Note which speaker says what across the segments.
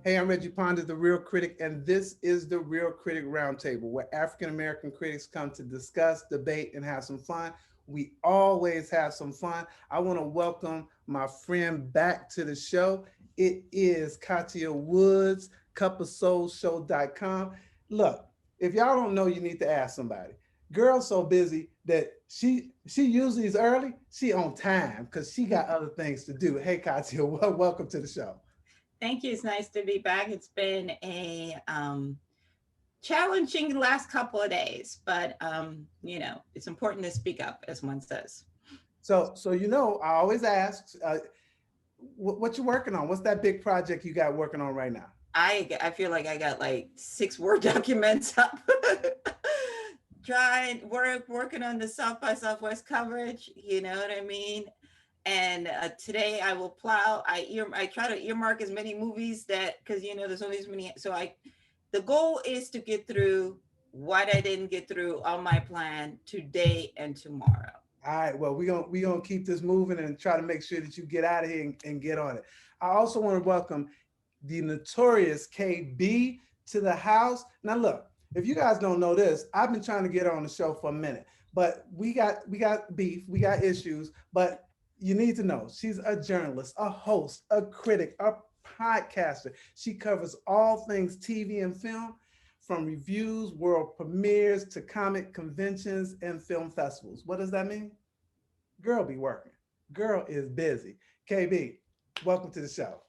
Speaker 1: Hey, I'm Reggie Ponder, the Real Critic, and this is the Real Critic Roundtable, where African American critics come to discuss, debate, and have some fun. We always have some fun. I want to welcome my friend back to the show. It is Kathia Woods, cupofsoulshow.com. Look, if y'all don't know, you need to ask somebody. Girl's so busy that she usually is early. She on time because she got other things to do. Hey, Katia, welcome to the show.
Speaker 2: Thank you. It's nice to be back. It's been a challenging last couple of days, but it's important to speak up, as one says.
Speaker 1: So I always ask, what you working on? What's that big project you got working on right now?
Speaker 2: I feel like I got like 6 Word documents up. Working on the South by Southwest coverage. You know what I mean? And today I will plow. I try to earmark as many movies that, because there's only as many. The goal is to get through what I didn't get through on my plan today and tomorrow.
Speaker 1: All right, well, we gonna keep this moving and try to make sure that you get out of here and get on it. I also want to welcome the notorious KB to the house. Now, look, if you guys don't know this, I've been trying to get her on the show for a minute, but we got beef, we got issues. But you need to know she's a journalist, a host, a critic, a podcaster. She covers all things TV and film, from reviews, world premieres to comic conventions and film festivals. What does that mean? Girl be working. Girl is busy. KB, welcome to the show.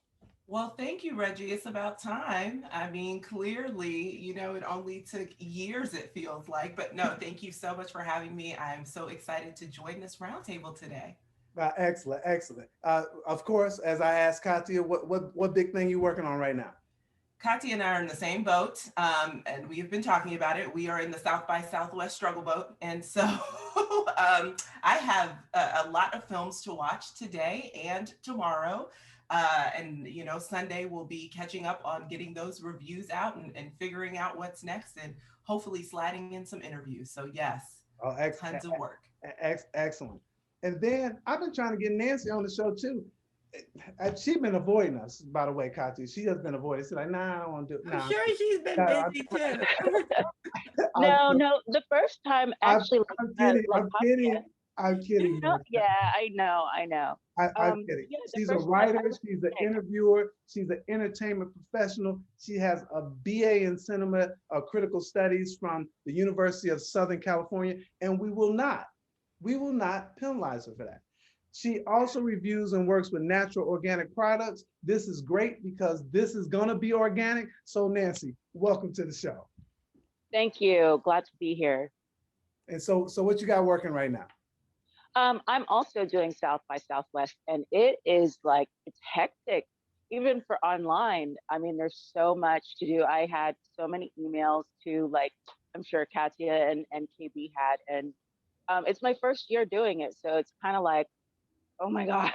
Speaker 3: Well, thank you, Reggie. It's about time. I mean, clearly, it only took years, it feels like. But no, thank you so much for having me. I am so excited to join this roundtable today.
Speaker 1: Excellent, excellent. Of course, as I asked Katia, what big thing you working on right now?
Speaker 3: Katia and I are in the same boat, and we have been talking about it. We are in the South by Southwest struggle boat. And so I have a lot of films to watch today and tomorrow. Sunday we'll be catching up on getting those reviews out and figuring out what's next and hopefully sliding in some interviews. So yes,
Speaker 1: Oh,
Speaker 3: tons of work.
Speaker 1: excellent. And then I've been trying to get Nancy on the show too. She's been avoiding us, by the way, Katia. She has been avoiding. She's like, nah, I don't want to do it.
Speaker 2: I'm
Speaker 1: Nah,
Speaker 2: sure she's been busy too.
Speaker 1: I'm,
Speaker 4: No, no, the first time
Speaker 1: I'm,
Speaker 4: actually,
Speaker 1: I'm kidding.
Speaker 4: like
Speaker 1: I'm
Speaker 4: podcast.
Speaker 1: kidding. I'm kidding,
Speaker 4: No,
Speaker 1: Nancy.
Speaker 4: yeah, I know, I know.
Speaker 1: I'm kidding.
Speaker 4: Yeah, the
Speaker 1: She's a
Speaker 4: first time
Speaker 1: writer.
Speaker 4: I was
Speaker 1: She's an
Speaker 4: sick.
Speaker 1: interviewer. She's an entertainment professional. She has a BA in cinema, critical studies from the University of Southern California, and we will not penalize her for that. She also reviews and works with natural organic products. This is great because this is gonna be organic. So Nancy, welcome to the show.
Speaker 4: Thank you. Glad to be here.
Speaker 1: And so what you got working right now?
Speaker 4: I'm also doing South by Southwest, and it is like it's hectic, even for online. I mean, there's so much to do. I had so many emails to like, I'm sure Katia and KB had, and it's my first year doing it, so it's kind of like, oh my God.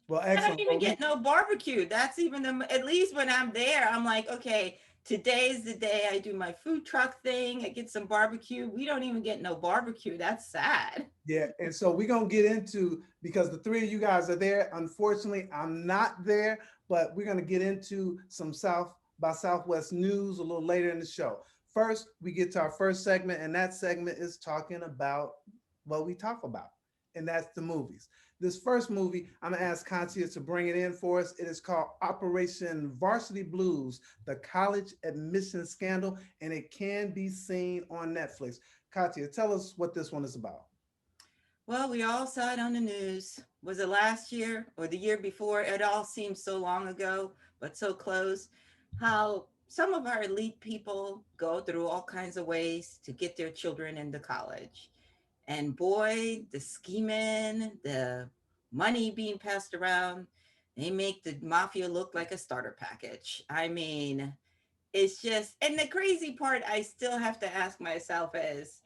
Speaker 1: Well,
Speaker 2: I don't
Speaker 1: excellent.
Speaker 2: even get no barbecue. That's even at least when I'm there, I'm like, okay, today's the day I do my food truck thing. I get some barbecue. We don't even get no barbecue. That's sad.
Speaker 1: Yeah, and so we're gonna get into, because the three of you guys are there. Unfortunately, I'm not there, but we're gonna get into some South by Southwest news a little later in the show. First, we get to our first segment, and that segment is talking about what we talk about, and that's the movies. This first movie, I'm gonna ask Katia to bring it in for us. It is called Operation Varsity Blues, the college admission scandal, and it can be seen on Netflix. Katia, tell us what this one is about.
Speaker 2: Well, we all saw it on the news. Was it last year or the year before? It all seems so long ago, but so close. How some of our elite people go through all kinds of ways to get their children into college. And boy, the scheming, the money being passed around, they make the mafia look like a starter package. I mean, it's just, and the crazy part I still have to ask myself is,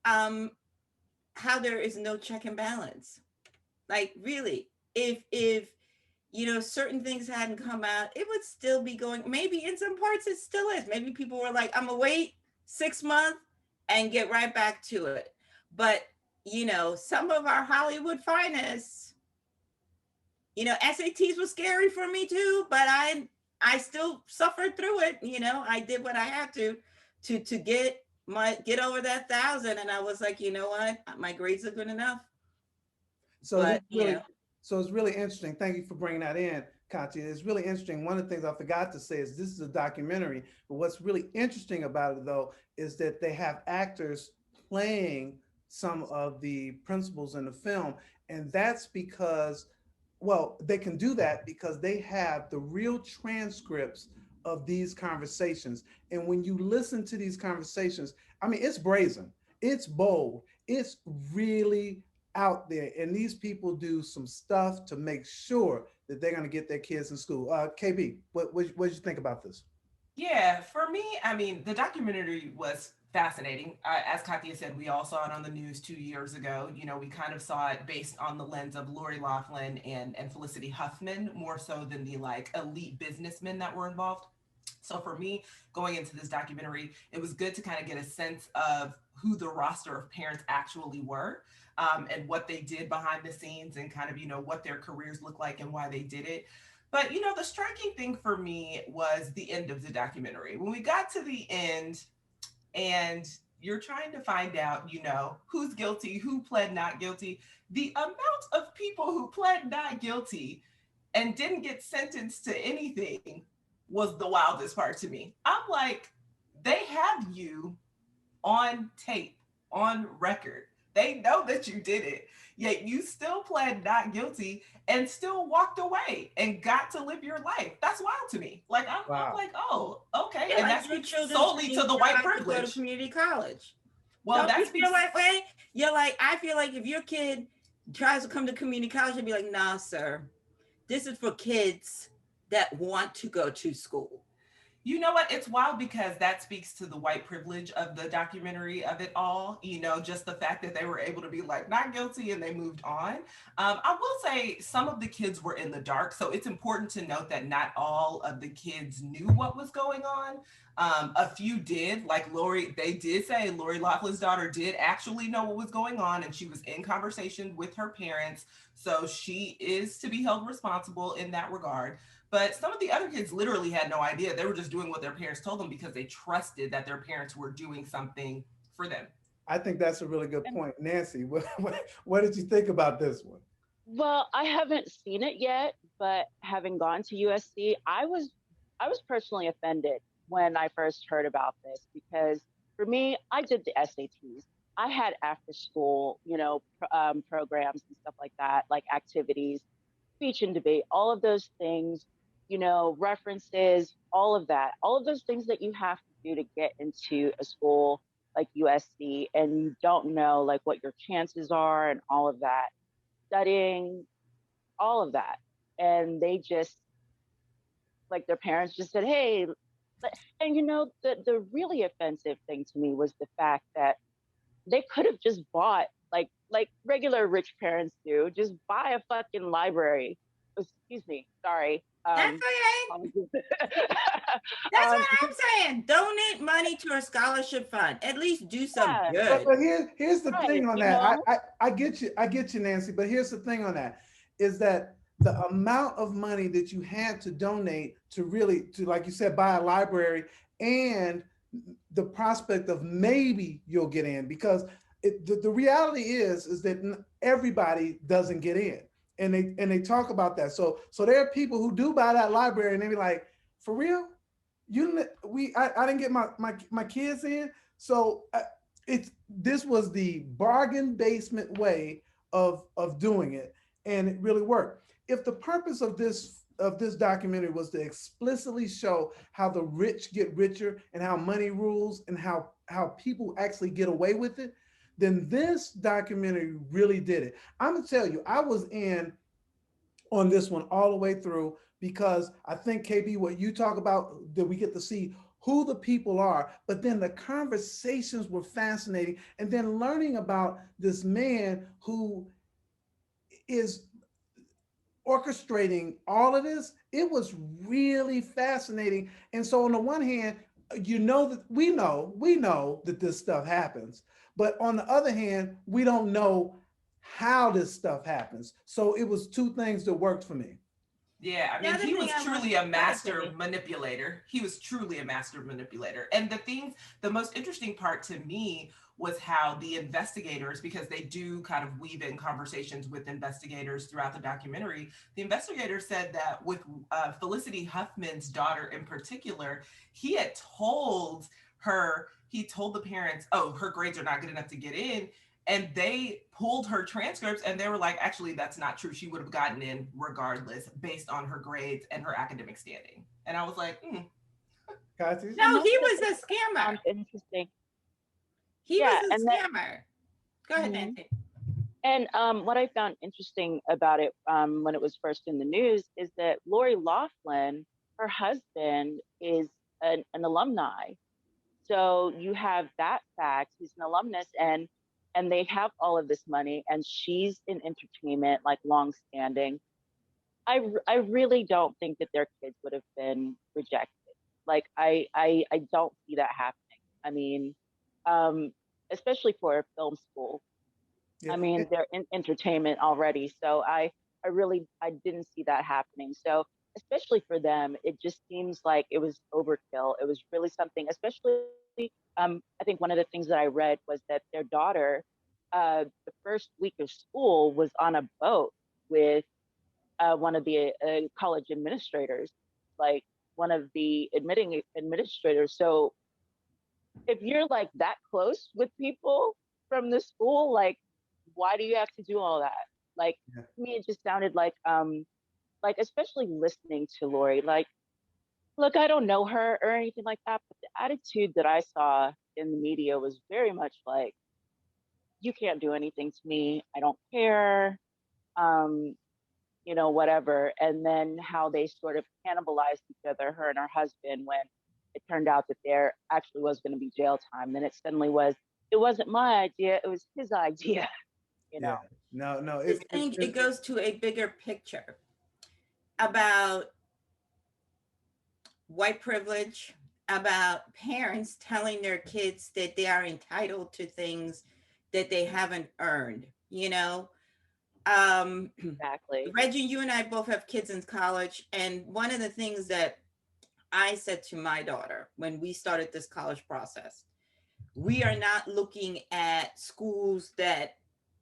Speaker 2: um, how there is no check and balance. Like really, if certain things hadn't come out, it would still be going. Maybe in some parts it still is. Maybe people were like, I'm gonna wait 6 months and get right back to it. But some of our Hollywood finest, SATs was scary for me too, but I still suffered through it. You know, I did what I had to get over that 1,000. And I was like, you know what? My grades are good enough.
Speaker 1: So this
Speaker 2: But,
Speaker 1: is
Speaker 2: you
Speaker 1: really,
Speaker 2: know,
Speaker 1: so it's really interesting. Thank you for bringing that in, Katia. It's really interesting. One of the things I forgot to say is this is a documentary, but what's really interesting about it though is that they have actors playing some of the principals in the film, and that's because, well, they can do that because they have the real transcripts of these conversations. And when you listen to these conversations, I mean, it's brazen, it's bold, it's really out there, and these people do some stuff to make sure that they're going to get their kids in school. KB, what did you think about this?
Speaker 3: Yeah, for me, I mean, the documentary was fascinating. As Kathia said, we all saw it on the news 2 years ago. You know, we kind of saw it based on the lens of Lori Loughlin and Felicity Huffman, more so than the like elite businessmen that were involved. So for me, going into this documentary, it was good to kind of get a sense of who the roster of parents actually were, and what they did behind the scenes, and kind of, you know, what their careers look like and why they did it. But, you know, the striking thing for me was the end of the documentary. When we got to the end and you're trying to find out, you know, who's guilty, who pled not guilty, the amount of people who pled not guilty and didn't get sentenced to anything was the wildest part to me. I'm like, they have you on tape, on record. They know that you did it, yet you still pled not guilty and still walked away and got to live your life. That's wild to me. Like, I'm
Speaker 1: Wow.
Speaker 3: like, oh, okay.
Speaker 2: feel
Speaker 3: And
Speaker 2: like
Speaker 3: that
Speaker 2: your
Speaker 3: speaks
Speaker 2: children
Speaker 3: solely to the white
Speaker 2: to go to
Speaker 3: privilege.
Speaker 2: community college.
Speaker 3: Well,
Speaker 2: Don't
Speaker 3: that
Speaker 2: you feel
Speaker 3: speaks.
Speaker 2: that way? You're like, I feel like if your kid tries to come to community college, you'd be like, nah, sir, this is for kids that want to go to school.
Speaker 3: You know what? It's wild because that speaks to the white privilege of the documentary of it all. You know, just the fact that they were able to be like, not guilty, and they moved on. I will say some of the kids were in the dark. So it's important to note that not all of the kids knew what was going on. A few did, like Lori, they did say Lori Loughlin's daughter did actually know what was going on, and she was in conversation with her parents. So she is to be held responsible in that regard. But some of the other kids literally had no idea. They were just doing what their parents told them because they trusted that their parents were doing something for them.
Speaker 1: I think that's a really good
Speaker 4: And
Speaker 1: point. Nancy, what did you think about this one?
Speaker 4: well, I haven't seen it yet, but having gone to USC, I was personally offended when I first heard about this because for me, I did the SATs. I had after school, programs and stuff like that, like activities, speech and debate, all of those things, references, all of those things that you have to do to get into a school like USC, and you don't know like what your chances are and all of that, studying, all of that. And they just, like, their parents just said, hey, and the really offensive thing to me was the fact that they could have just bought, like regular rich parents do, just buy a fucking library. Excuse me, sorry.
Speaker 2: That's okay.
Speaker 4: Apologies.
Speaker 2: That's what
Speaker 4: Just,
Speaker 2: I'm saying. Donate money to a scholarship fund. At least do some
Speaker 4: yeah,
Speaker 1: But
Speaker 2: good.
Speaker 1: here's the
Speaker 4: right,
Speaker 1: thing on that. I get you, Nancy. But here's the thing on that, is that the amount of money that you had to donate to really to, like you said, buy a library, and the prospect of maybe you'll get in, because the reality is that everybody doesn't get in, and they talk about that. So there are people who do buy that library and they be like, for real, I didn't get my kids in. So it's this was the bargain basement way of doing it, and it really worked. If the purpose of this documentary was to explicitly show how the rich get richer and how money rules and how people actually get away with it, then this documentary really did it. I'm gonna tell you, I was in on this one all the way through, because I think, KB, what you talk about, that we get to see who the people are, but then the conversations were fascinating, and then learning about this man who is orchestrating all of this, it was really fascinating. And so on the one hand, that we know that this stuff happens, but on the other hand, we don't know how this stuff happens. So it was two things that worked for me.
Speaker 3: Yeah, I
Speaker 2: The
Speaker 3: mean,
Speaker 2: other
Speaker 3: he
Speaker 2: thing
Speaker 3: was
Speaker 2: I want,
Speaker 3: truly a
Speaker 2: go ahead,
Speaker 3: master
Speaker 2: Cindy.
Speaker 3: manipulator. He was truly a master manipulator. And the most interesting part to me was how the investigators, because they do kind of weave in conversations with investigators throughout the documentary, the investigator said that with Felicity Huffman's daughter in particular, he had told he told the parents, oh, her grades are not good enough to get in, and they pulled her transcripts and they were like, actually, that's not true. She would have gotten in regardless based on her grades and her academic standing. And I was like,
Speaker 1: Kathia?
Speaker 4: And
Speaker 2: No,
Speaker 4: that's
Speaker 2: he
Speaker 4: what
Speaker 2: was a
Speaker 4: I
Speaker 2: scammer.
Speaker 4: found interesting.
Speaker 2: He was
Speaker 4: Yeah,
Speaker 2: a
Speaker 4: and that.
Speaker 2: scammer. Go ahead,
Speaker 4: Mhm.
Speaker 2: Nancy.
Speaker 4: And what I found interesting about it when it was first in the news is that Lori Loughlin, her husband, is an alumni. So you have that fact. He's an alumnus, and they have all of this money, and she's in entertainment, like longstanding. I really don't think that their kids would have been rejected. Like I don't see that happening. I mean, um, especially for a film school.
Speaker 1: Yeah.
Speaker 4: I mean, they're in entertainment already, so I didn't see that happening. So especially for them, it just seems like it was overkill. It was really something, especially I think one of the things that I read was that their daughter, the first week of school was on a boat with one of the college administrators, like one of the admitting administrators. So if you're like that close with people from the school, like why do you have to do all that? Like
Speaker 1: Yeah.
Speaker 4: to me, it just sounded like especially listening to Lori, like, look, I don't know her or anything like that, but the attitude that I saw in the media was very much like, you can't do anything to me. I don't care. Um, whatever. And then how they sort of cannibalized each other, her and her husband, when it turned out that there actually was going to be jail time. Then it suddenly was, it wasn't my idea, it was his idea, you
Speaker 1: Yeah.
Speaker 4: know.
Speaker 1: No, no.
Speaker 2: I think it goes to a bigger picture about white privilege, about parents telling their kids that they are entitled to things that they haven't earned, you know?
Speaker 4: Exactly.
Speaker 2: Reggie, you and I both have kids in college. And one of the things that I said to my daughter when we started this college process, we are not looking at schools that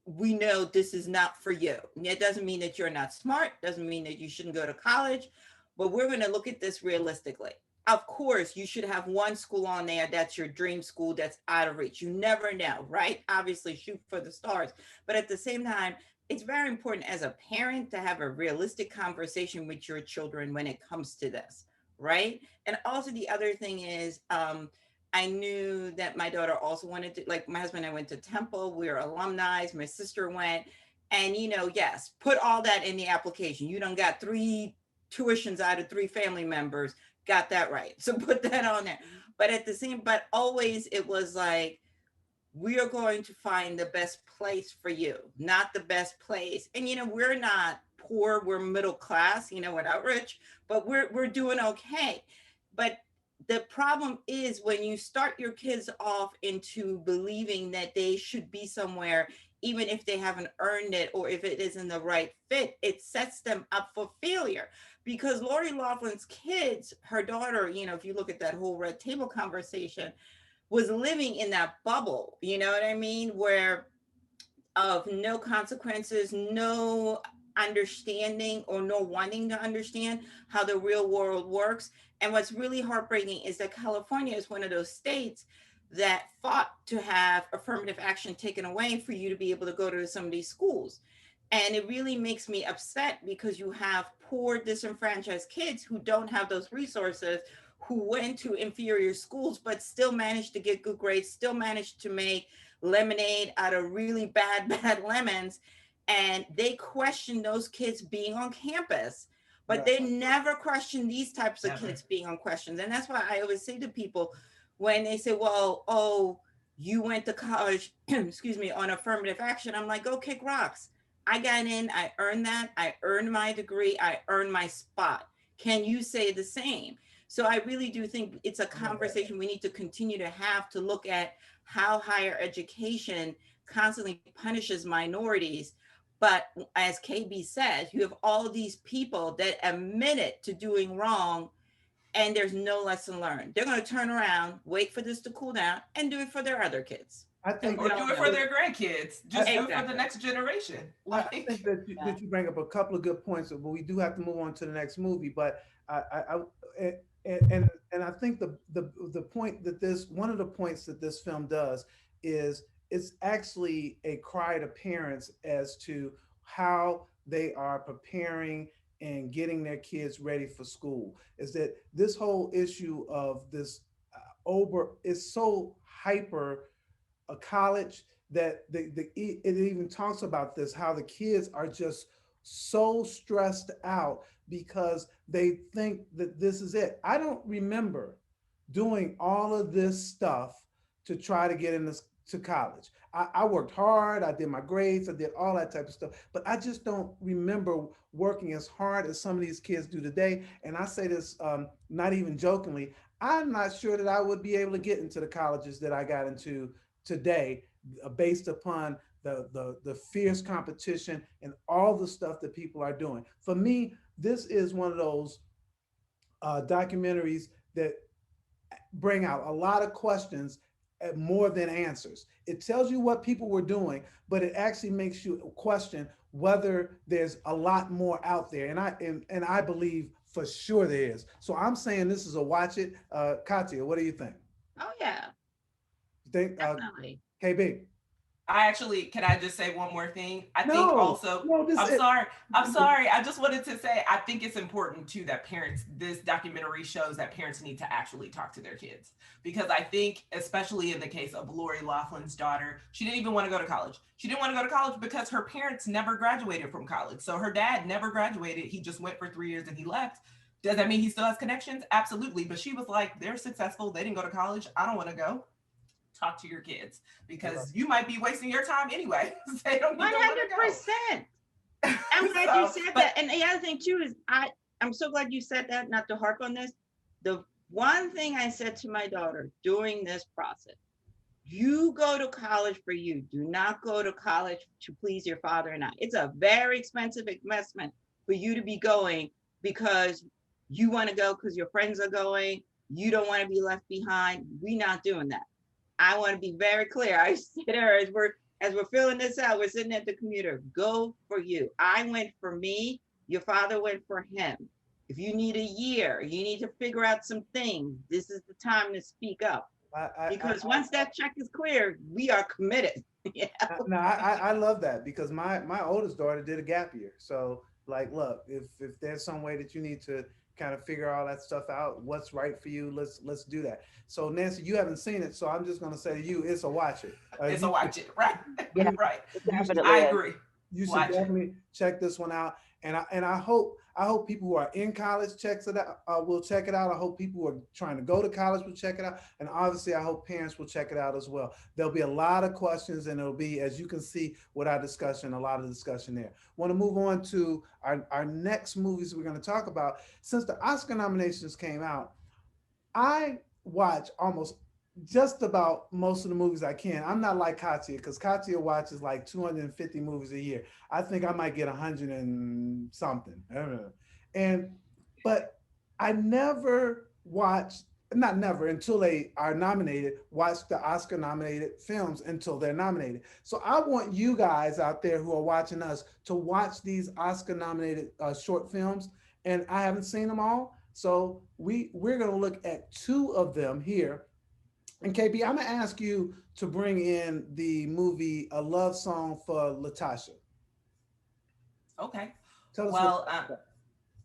Speaker 2: we know this is not for you. And it doesn't mean that you're not smart, doesn't mean that you shouldn't go to college, but we're going to look at this realistically. Of course, you should have one school on there that's your dream school that's out of reach. You never know, right? Obviously, shoot for the stars. But at the same time, it's very important as a parent to have a realistic conversation with your children when it comes to this, right? And also, the other thing is, I knew that my daughter also wanted to, like my husband and I went to Temple. We were alumni. My sister went. And, yes, put all that in the application. You done got 3 tuitions out of 3 family members. Got that right. So put that on there. But but always it was like, we are going to find the best place for you, not the best place. And, we're not poor, we're middle class, we're not rich, but we're doing okay. But the problem is when you start your kids off into believing that they should be somewhere, even if they haven't earned it or if it isn't the right fit, it sets them up for failure. Because Lori Loughlin's kids, her daughter, if you look at that whole red table conversation, was living in that bubble, you know what I mean? Where of no consequences, no understanding or no wanting to understand how the real world works. And what's really heartbreaking is that California is one of those states that fought to have affirmative action taken away for you to be able to go to some of these schools. And it really makes me upset because you have poor, disenfranchised kids who don't have those resources, who went to inferior schools, but still managed to get good grades, still managed to make lemonade out of really bad, bad lemons. And they question those kids being on campus, but
Speaker 1: Right.
Speaker 2: they never question these types of
Speaker 3: never.
Speaker 2: kids being on questions. And that's why I always say to people when they say, well, oh, you went to college, excuse me, on affirmative action. I'm like, go kick rocks. I got in, I earned that, I earned my degree, I earned my spot. Can you say the same? So I really do think it's a conversation we need to continue to look at how higher education constantly punishes minorities But as KB says, you have all these people that admitted to doing wrong, and there's no lesson learned. They're going to turn around, wait for this to cool down, and do it for their other kids.
Speaker 1: I
Speaker 2: And
Speaker 1: think
Speaker 2: we
Speaker 3: Or
Speaker 2: all
Speaker 3: do it
Speaker 2: know.
Speaker 3: for their grandkids. Just do it for the
Speaker 2: Exactly.
Speaker 3: next generation.
Speaker 1: I
Speaker 3: Like,
Speaker 1: think that you bring up a couple of good points, but we do have to move on to the next movie. But I and I think the point that this one of the points that this film does is it's actually a cry to parents as to how they are preparing and getting their kids ready for school. Is that this whole issue of this over is so hyper a college that it even talks about this how the kids are just so stressed out because they think that this is it. I don't remember doing all of this stuff to try to get into to college. I worked hard, I did my grades, I did all that type of stuff, but I just don't remember working as hard as some of these kids do today. And I say this not even jokingly, I'm not sure that I would be able to get into the colleges that I got into today based upon the fierce competition and all the stuff that people are doing. For me, this is one of those documentaries that bring out a lot of questions more than answers. It tells you what people were doing, but it actually makes you question whether there's a lot more out there. And I believe for sure there is. So I'm saying this is a watch it. Katia, what do you think?
Speaker 2: Oh yeah,
Speaker 1: You think
Speaker 2: definitely.
Speaker 1: KB?
Speaker 3: I actually, can I just say one more thing? I think
Speaker 1: No,
Speaker 3: also,
Speaker 1: no, this
Speaker 3: I'm
Speaker 1: is
Speaker 3: sorry, I'm sorry. I just wanted to say, I think it's important too that parents, this documentary shows that parents need to actually talk to their kids. Because I think, especially in the case of Lori Loughlin's daughter, she didn't even want to go to college. She didn't want to go to college because her parents never graduated from college. So her dad never graduated. He just went for 3 years and he left. Does that mean he still has connections? Absolutely. But she was like, they're successful. They didn't go to college. I don't want to go. Talk to your kids because you might be wasting your time anyway. They don't even want to go.
Speaker 2: 100%. I'm glad you said that. And the other thing too is I'm so glad you said that, not to harp on this. The one thing I said to my daughter during this process, you go to college for you. Do not go to college to please your father and I. It's a very expensive investment for you to be going because you want to go because your friends are going. You don't want to be left behind. We're not doing that. I want to be very clear. I said to her as we're filling this out, we're sitting at the computer. Go for you. I went for me. Your father went for him. If you need a year, you need to figure out some things. This is the time to speak up. Because once that check is cleared, we are committed. Yeah.
Speaker 1: No, I love that because my oldest daughter did a gap year. So like, look, if there's some way that you need to kind of figure all that stuff out, what's right for you, let's do that. So Nancy, you haven't seen it, so I'm just gonna say to you, it's a watch it.
Speaker 3: It's a watch it, right?
Speaker 4: Yeah,
Speaker 3: Right.
Speaker 4: it definitely
Speaker 3: I
Speaker 4: is.
Speaker 3: agree.
Speaker 1: You should
Speaker 3: Watch it.
Speaker 1: definitely check this one out. And I hope people who are in college checks it out will check it out. I hope people who are trying to go to college will check it out. And obviously I hope parents will check it out as well. There'll be a lot of questions and it'll be, as you can see with our discussion, a lot of discussion there. Want to move on to our next movies we're going to talk about. Since the Oscar nominations came out, I watch almost just about most of the movies I can. I'm not like Katia because Katia watches like 250 movies a year. I think I might get 100 and something. I don't know. And but I never watch, not never until they are nominated, watch the Oscar nominated films until they're nominated. So I want you guys out there who are watching us to watch these Oscar nominated short films. And I haven't seen them all. So we're going to look at two of them here. And KB, I'm going to ask you to bring in the movie A Love Song for Latasha.
Speaker 3: Okay.
Speaker 1: Tell us
Speaker 3: Well,
Speaker 1: what.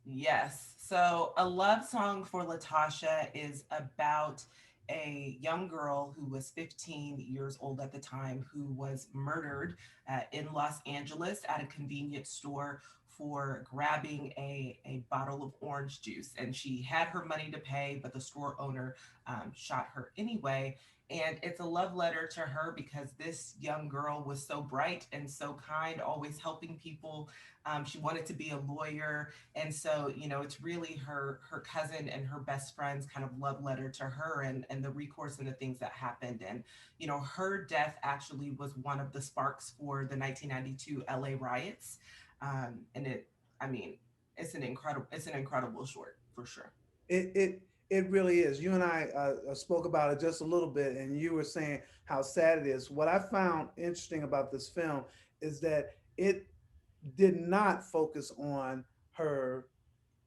Speaker 3: yes. So, A Love Song for Latasha is about a young girl who was 15 years old at the time who was murdered in Los Angeles at a convenience store for grabbing a bottle of orange juice. And she had her money to pay, but the store owner shot her anyway. And it's a love letter to her because this young girl was so bright and so kind, always helping people. She wanted to be a lawyer. And so, it's really her cousin and her best friend's kind of love letter to her, and the recourse and the things that happened. And, her death actually was one of the sparks for the 1992 LA riots. And I mean, it's an incredible short for sure.
Speaker 1: It really is. You and I spoke about it just a little bit, and you were saying how sad it is. What I found interesting about this film is that it did not focus on her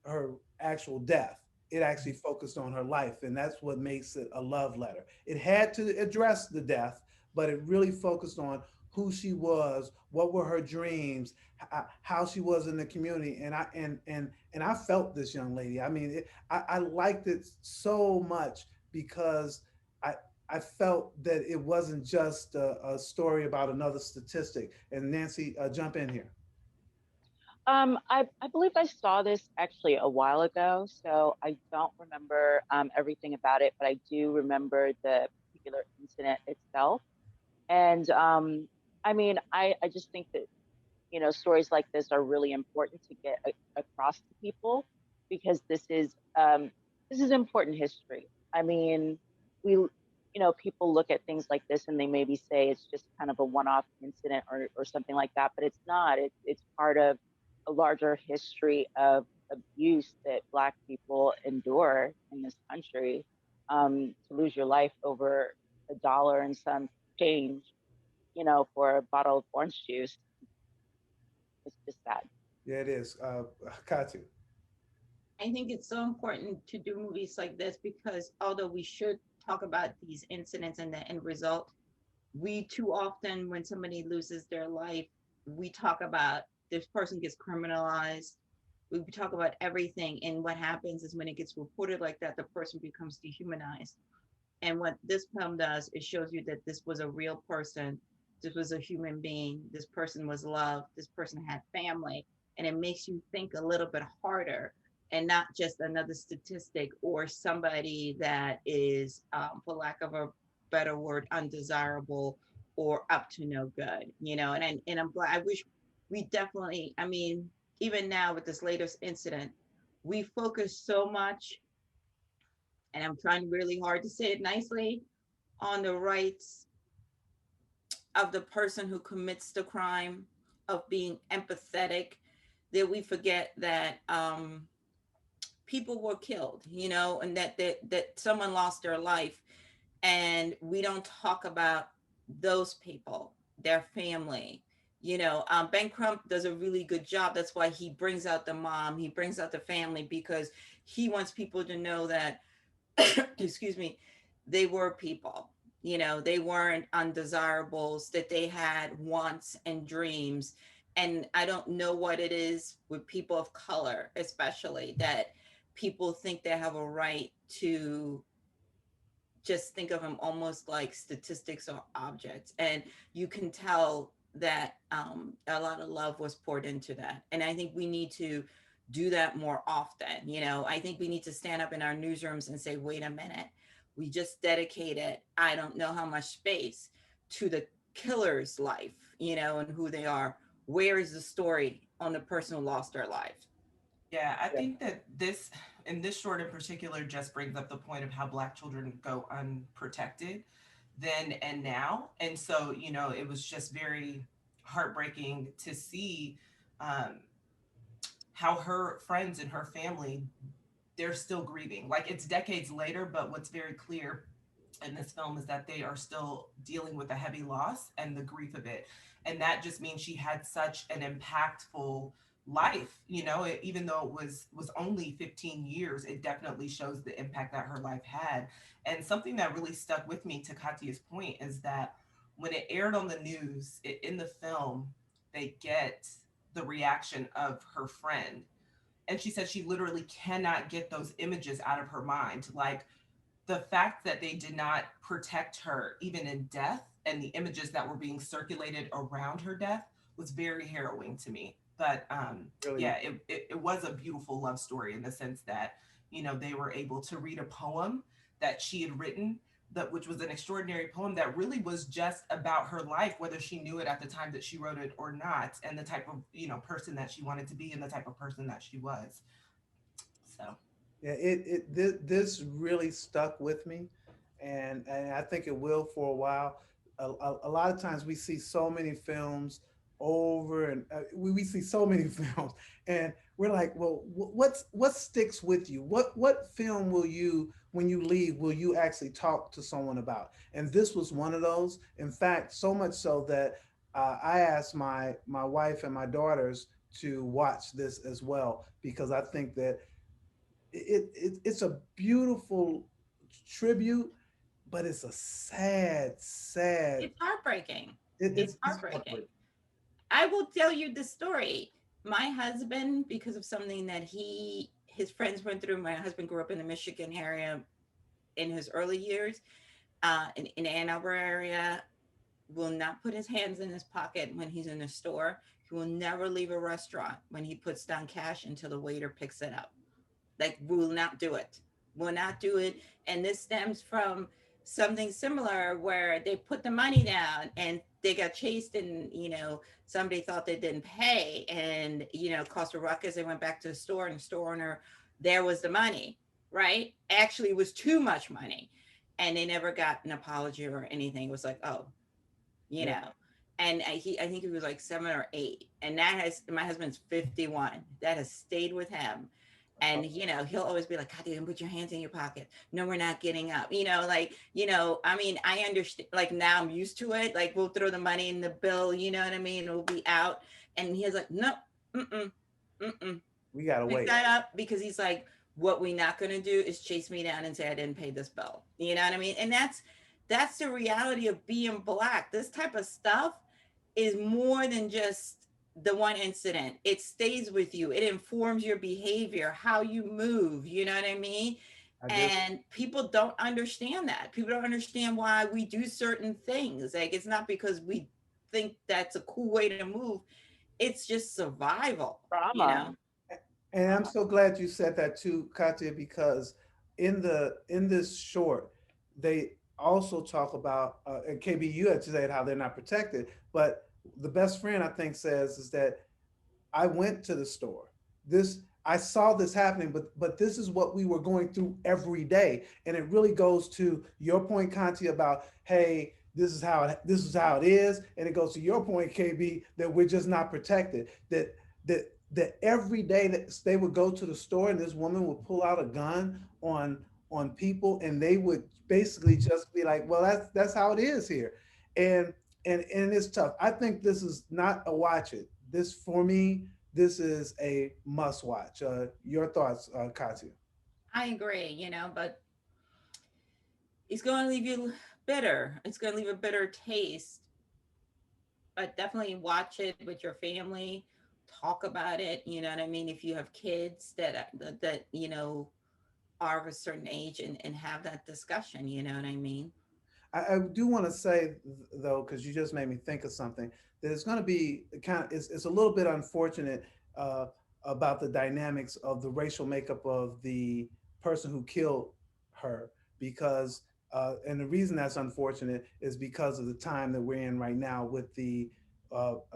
Speaker 1: her actual death. It actually focused on her life, and that's what makes it a love letter. It had to address the death, but it really focused on who she was, what were her dreams, how she was in the community, and I felt this young lady. I mean, I liked it so much because I I felt that it wasn't just a story about another statistic. And Nancy, jump in here.
Speaker 4: I believe I saw this actually a while ago, so I don't remember everything about it, but I do remember the particular incident itself. And I mean, I just think that, stories like this are really important to get across to people because this is important history. I mean, people look at things like this and they maybe say it's just kind of a one-off incident or something like that, but it's not. It's part of a larger history of abuse that Black people endure in this country. To lose your life over $1 and some change, for a bottle of orange juice, it's just sad.
Speaker 1: Yeah, it is. Katu.
Speaker 2: I think it's so important to do movies like this because although we should talk about these incidents and the end result, we too often, when somebody loses their life, we talk about this person gets criminalized. We talk about everything. And what happens is when it gets reported like that, the person becomes dehumanized. And what this film does, it shows you that this was a real person. This was a human being. This person was loved. This person had family. And it makes you think a little bit harder and not just another statistic or somebody that is, for lack of a better word, undesirable or up to no good, and I'm glad, I wish we definitely, I mean, even now with this latest incident, we focus so much, and I'm trying really hard to say it nicely, on the rights of the person who commits the crime, of being empathetic, that we forget that people were killed, and that someone lost their life, and we don't talk about those people, their family. Ben Crump does a really good job. That's why he brings out the mom, he brings out the family, because he wants people to know that excuse me, they were people. They weren't undesirables, that they had wants and dreams. And I don't know what it is with people of color, especially, that people think they have a right to just think of them almost like statistics or objects. And you can tell that a lot of love was poured into that. And I think we need to do that more often. I think we need to stand up in our newsrooms and say, wait a minute, we just dedicated, I don't know how much space to the killer's life, and who they are. Where is the story on the person who lost their life?
Speaker 3: Yeah, I
Speaker 1: Yeah.
Speaker 3: think that this short in particular just brings up the point of how Black children go unprotected then and now. And so, it was just very heartbreaking to see um, how her friends and her family, they're still grieving. Like, it's decades later, but what's very clear in this film is that they are still dealing with a heavy loss and the grief of it. And that just means she had such an impactful life, even though it was only 15 years, it definitely shows the impact that her life had. And something that really stuck with me, to Katya's point, is that when it aired on the news, in the film, they get the reaction of her friend. And she said she literally cannot get those images out of her mind. Like, the fact that they did not protect her even in death, and the images that were being circulated around her death, was very harrowing to me. But
Speaker 1: Really,
Speaker 3: yeah, it was a beautiful love story in the sense that, they were able to read a poem that she had written, that which was an extraordinary poem that really was just about her life, whether she knew it at the time that she wrote it or not, and the type of, person that she wanted to be and the type of person that she was. So
Speaker 1: yeah, this really stuck with me, and I think it will for a while. A lot of times we see so many films over, and we see so many films, and we're like, well, what sticks with you? What film will you, when you leave, will you actually talk to someone about? And this was one of those. In fact, so much so that I asked my wife and my daughters to watch this as well, because I think that it's a beautiful tribute, but it's a sad.
Speaker 2: It's heartbreaking. It's
Speaker 1: It's
Speaker 2: heartbreaking.
Speaker 1: heartbreaking.
Speaker 2: I will tell you the story. My husband, because of something that his friends went through, my husband grew up in the Michigan area in his early years, in the Ann Arbor area, will not put his hands in his pocket when he's in a store. He will never leave a restaurant when he puts down cash until the waiter picks it up. Like, will not do it. Will not do it. And this stems from something similar where they put the money down and they got chased, and somebody thought they didn't pay, and caused a ruckus. They went back to the store, and the store owner, there was the money, right? Actually, it was too much money, and they never got an apology or anything. It was like, oh, you
Speaker 1: Yeah.
Speaker 2: know. And I think he was like 7 or 8, and that has, my husband's 51. That has stayed with him, and he'll always be like, God, you didn't put your hands in your pocket. No, we're not getting up. I mean, I understand. Like, now I'm used to it. Like, we'll throw the money in the bill. You know what I mean? It'll be out, and he's like, no, mm-mm, mm-mm,
Speaker 1: We gotta
Speaker 2: pick
Speaker 1: wait.
Speaker 2: that up, because he's like, what we're not going to do is chase me down and say I didn't pay this bill. You know what I mean? And that's the reality of being Black. This type of stuff is more than just the one incident. It stays with you. It informs your behavior, how you move. You know what I mean?
Speaker 1: I do.
Speaker 2: And people don't understand that. People don't understand why we do certain things. Like, it's not because we think that's a cool way to move. It's just survival, you
Speaker 4: Trauma.
Speaker 2: know?
Speaker 1: And I'm so glad you said that too, Katya, because in this short, they also talk about, and KB, you had said how they're not protected, but the best friend, I think, says is that I went to the store. This I saw this happening, but this is what we were going through every day, and it really goes to your point, Conti, about, hey, this is how it is, and it goes to your point, KB, that we're just not protected. That every day that they would go to the store and this woman would pull out a gun on people, and they would basically just be like, well, that's how it is here, and and it's tough. I think this is not a watch it. This, for me, this is a must watch. Your thoughts, Katya?
Speaker 2: I agree, but it's going to leave you bitter. It's going to leave a bitter taste, but definitely watch it with your family. Talk about it. You know what I mean? If you have kids that are of a certain age, and have that discussion. You know what I mean?
Speaker 1: I do want to say though, because you just made me think of something, that it's going to be it's a little bit unfortunate uh, about the dynamics of the racial makeup of the person who killed her, because and the reason that's unfortunate is because of the time that we're in right now with the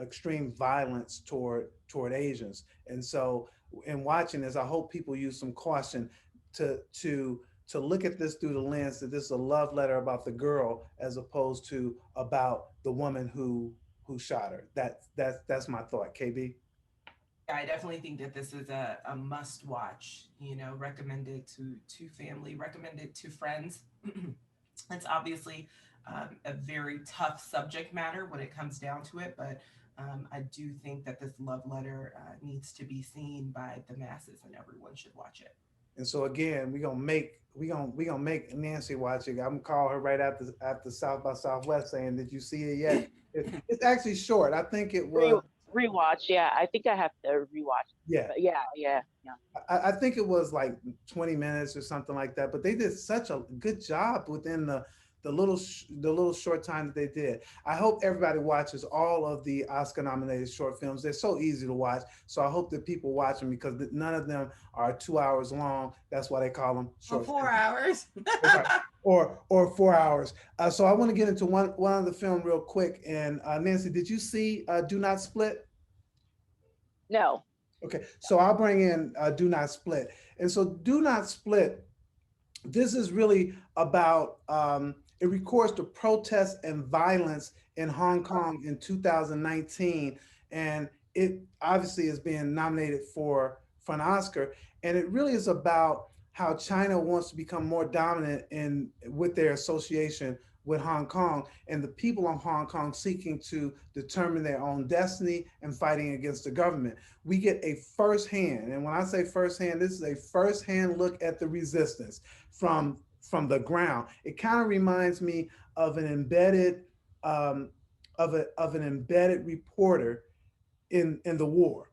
Speaker 1: extreme violence toward Asians. And so in watching this, I hope people use some caution to to look at this through the lens that this is a love letter about the girl as opposed to about the woman who shot her. That's my thought. KB.
Speaker 3: yeah, I definitely think that this is a must watch, recommended to family, recommended to friends. It's obviously a very tough subject matter when it comes down to it, but I do think that this love letter needs to be seen by the masses, and everyone should watch it.
Speaker 1: And so again, we gonna make Nancy watch it. I'm gonna call her right after South by Southwest saying, did you see it yet? It's actually short. I think it
Speaker 4: Re-
Speaker 1: was,
Speaker 4: Rewatch. Yeah, I think I have to rewatch.
Speaker 1: yeah.
Speaker 4: But yeah.
Speaker 1: I think it was like 20 minutes or something like that. But they did such a good job within the little short time that they did. I hope everybody watches all of the Oscar nominated short films. They're so easy to watch. So I hope that people watch them because none of them are 2 hours long. That's why they call them
Speaker 2: Or
Speaker 1: short
Speaker 2: four
Speaker 1: films.
Speaker 2: hours.
Speaker 1: Right. Or 4 hours. So I want to get into one other film real quick. And Nancy, did you see Do Not Split?
Speaker 4: No.
Speaker 1: Okay, so I'll bring in Do Not Split. And so Do Not Split, this is really about, it records the protests and violence in Hong Kong in 2019. And it obviously is being nominated for an Oscar. And it really is about how China wants to become more dominant in with their association with Hong Kong and the people of Hong Kong seeking to determine their own destiny and fighting against the government. We get a firsthand, and when I say firsthand, this is a firsthand look at the resistance from the ground. It kind of reminds me of an embedded of an embedded reporter in the war,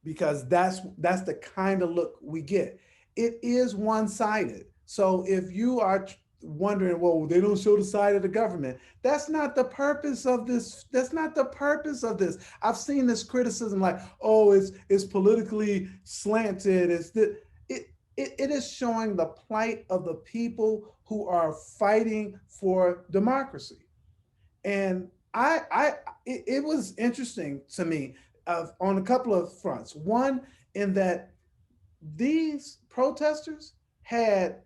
Speaker 1: because that's the kind of look we get. It is one-sided. So if you are wondering, well, they don't show the side of the government, that's not the purpose of this. That's not the purpose of this. I've seen this criticism like, oh, it's politically slanted. It is showing the plight of the people who are fighting for democracy. And it was interesting to me on a couple of fronts. One, in that these protesters had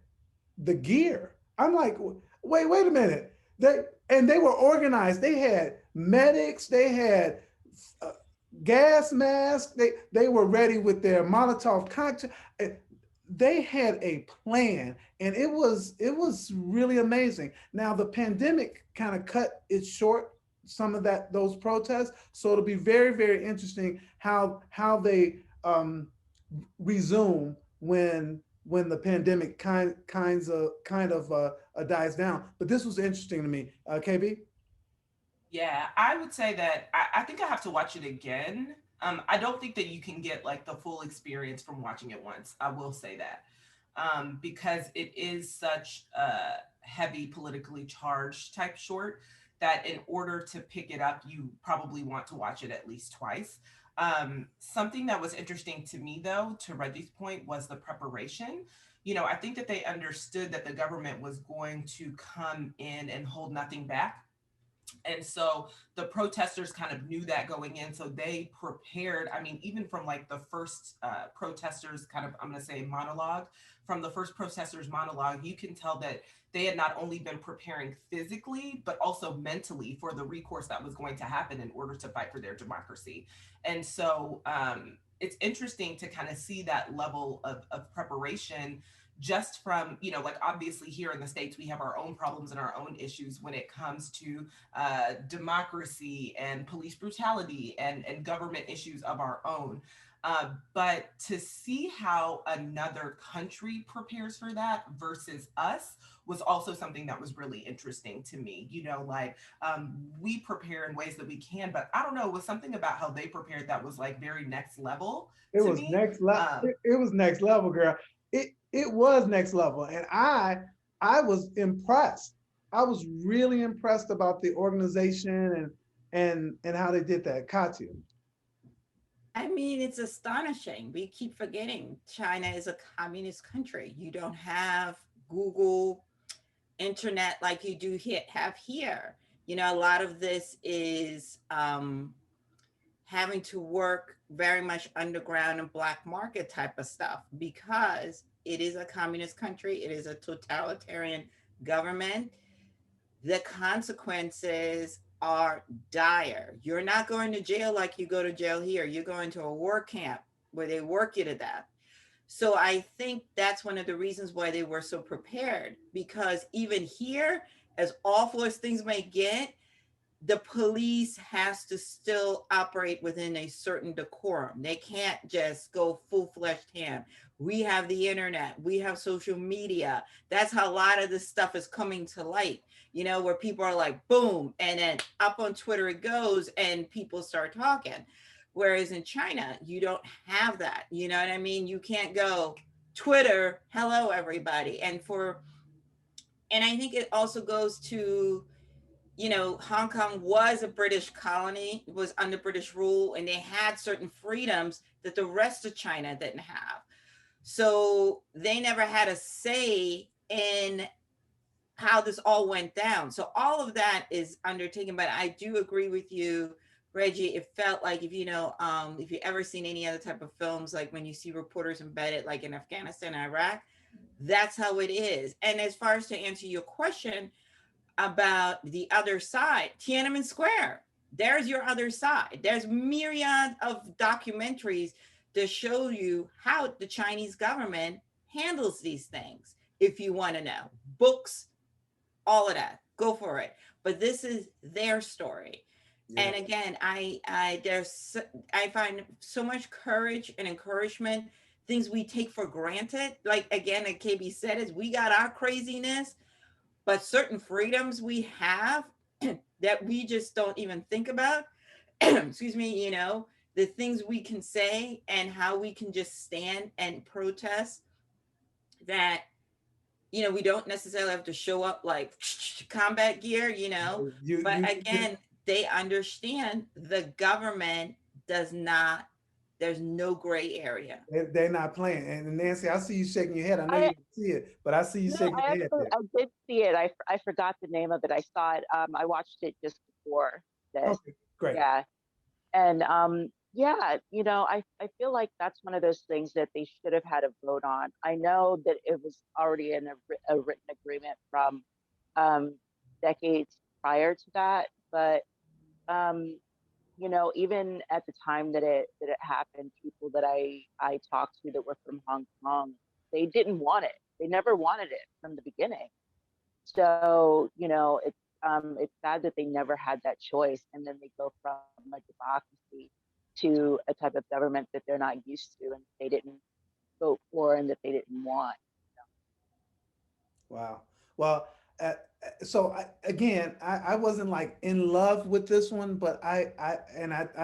Speaker 1: the gear. I'm like, wait a minute. They were organized. They had medics. They had uh, gas masks. They were ready with their Molotov cocktail. They had a plan, and it was really amazing. Now the pandemic kind of cut it short, some of those protests. So it'll be very interesting how they resume when the pandemic kind of dies down. But this was interesting to me. KB.
Speaker 3: Yeah, I would say that I think I have to watch it again. I don't think that you can get like the full experience from watching it once. I will say that because it is such a heavy, politically charged type short that in order to pick it up, you probably want to watch it at least twice. Something that was interesting to me, though, to Reggie's point, was the preparation. I think that they understood that the government was going to come in and hold nothing back, and so the protesters kind of knew that going in. So they prepared. I mean, even from like the first protesters kind of, I'm going to say monologue, from the first protesters monologue, you can tell that they had not only been preparing physically, but also mentally for the recourse that was going to happen in order to fight for their democracy. And so it's interesting to kind of see that level of preparation just from, like obviously here in the States, we have our own problems and our own issues when it comes to democracy and police brutality and government issues of our own. But to see how another country prepares for that versus us was also something that was really interesting to me. We prepare in ways that we can, but I don't know, it was something about how they prepared that was like very next level
Speaker 1: It
Speaker 3: to
Speaker 1: was
Speaker 3: me.
Speaker 1: next level. It was next level, girl. It was next level, and I was impressed. I was really impressed about the organization and how they did that. Katia.
Speaker 2: I mean, it's astonishing. We keep forgetting China is a communist country. You don't have Google, internet like you do have here. A lot of this is having to work very much underground and black market type of stuff because it is a communist country. It is a totalitarian government. The consequences are dire. You're not going to jail like you go to jail here. You're going to a work camp where they work you to death. So I think that's one of the reasons why they were so prepared, because even here, as awful as things may get, the police has to still operate within a certain decorum. They can't just go full-fledged ham. We have the internet, we have social media. That's how a lot of this stuff is coming to light, where people are like, boom, and then up on Twitter it goes and people start talking. Whereas in China, you don't have that. You know what I mean? You can't go Twitter, hello, everybody. And for And I think it also goes to, Hong Kong was a British colony, it was under British rule, and they had certain freedoms that the rest of China didn't have. So they never had a say in how this all went down. So all of that is undertaken. But I do agree with you, Reggie. It felt like, if you ever seen any other type of films, like when you see reporters embedded, like in Afghanistan, Iraq, that's how it is. And as far as to answer your question about the other side, Tiananmen Square, there's your other side. There's myriad of documentaries to show you how the Chinese government handles these things. If you want to know, books, all of that, go for it. But this is their story. Yeah. And again, I find so much courage and encouragement, things we take for granted. Like again, like KB said, is we got our craziness, but certain freedoms we have that we just don't even think about. Excuse me, the things we can say and how we can just stand and protest that, we don't necessarily have to show up like combat gear, but again, they understand the government does not, there's no gray area.
Speaker 1: They're not playing. And Nancy, I see you shaking your head. I know you didn't see it, but I see you shaking your head.
Speaker 4: I did see it. I forgot the name of it. I saw it. I watched it just before this.
Speaker 1: Okay, great.
Speaker 4: Yeah. And yeah, I feel like that's one of those things that they should have had a vote on. I know that it was already in a written agreement from decades prior to that, but even at the time that it happened, people that I talked to that were from Hong Kong, they didn't want it. They never wanted it from the beginning. So it's sad that they never had that choice, and then they go from a democracy to a type of government that they're not used to and they didn't vote for and that they didn't want.
Speaker 1: Wow. Well, so I wasn't like in love with this one, but I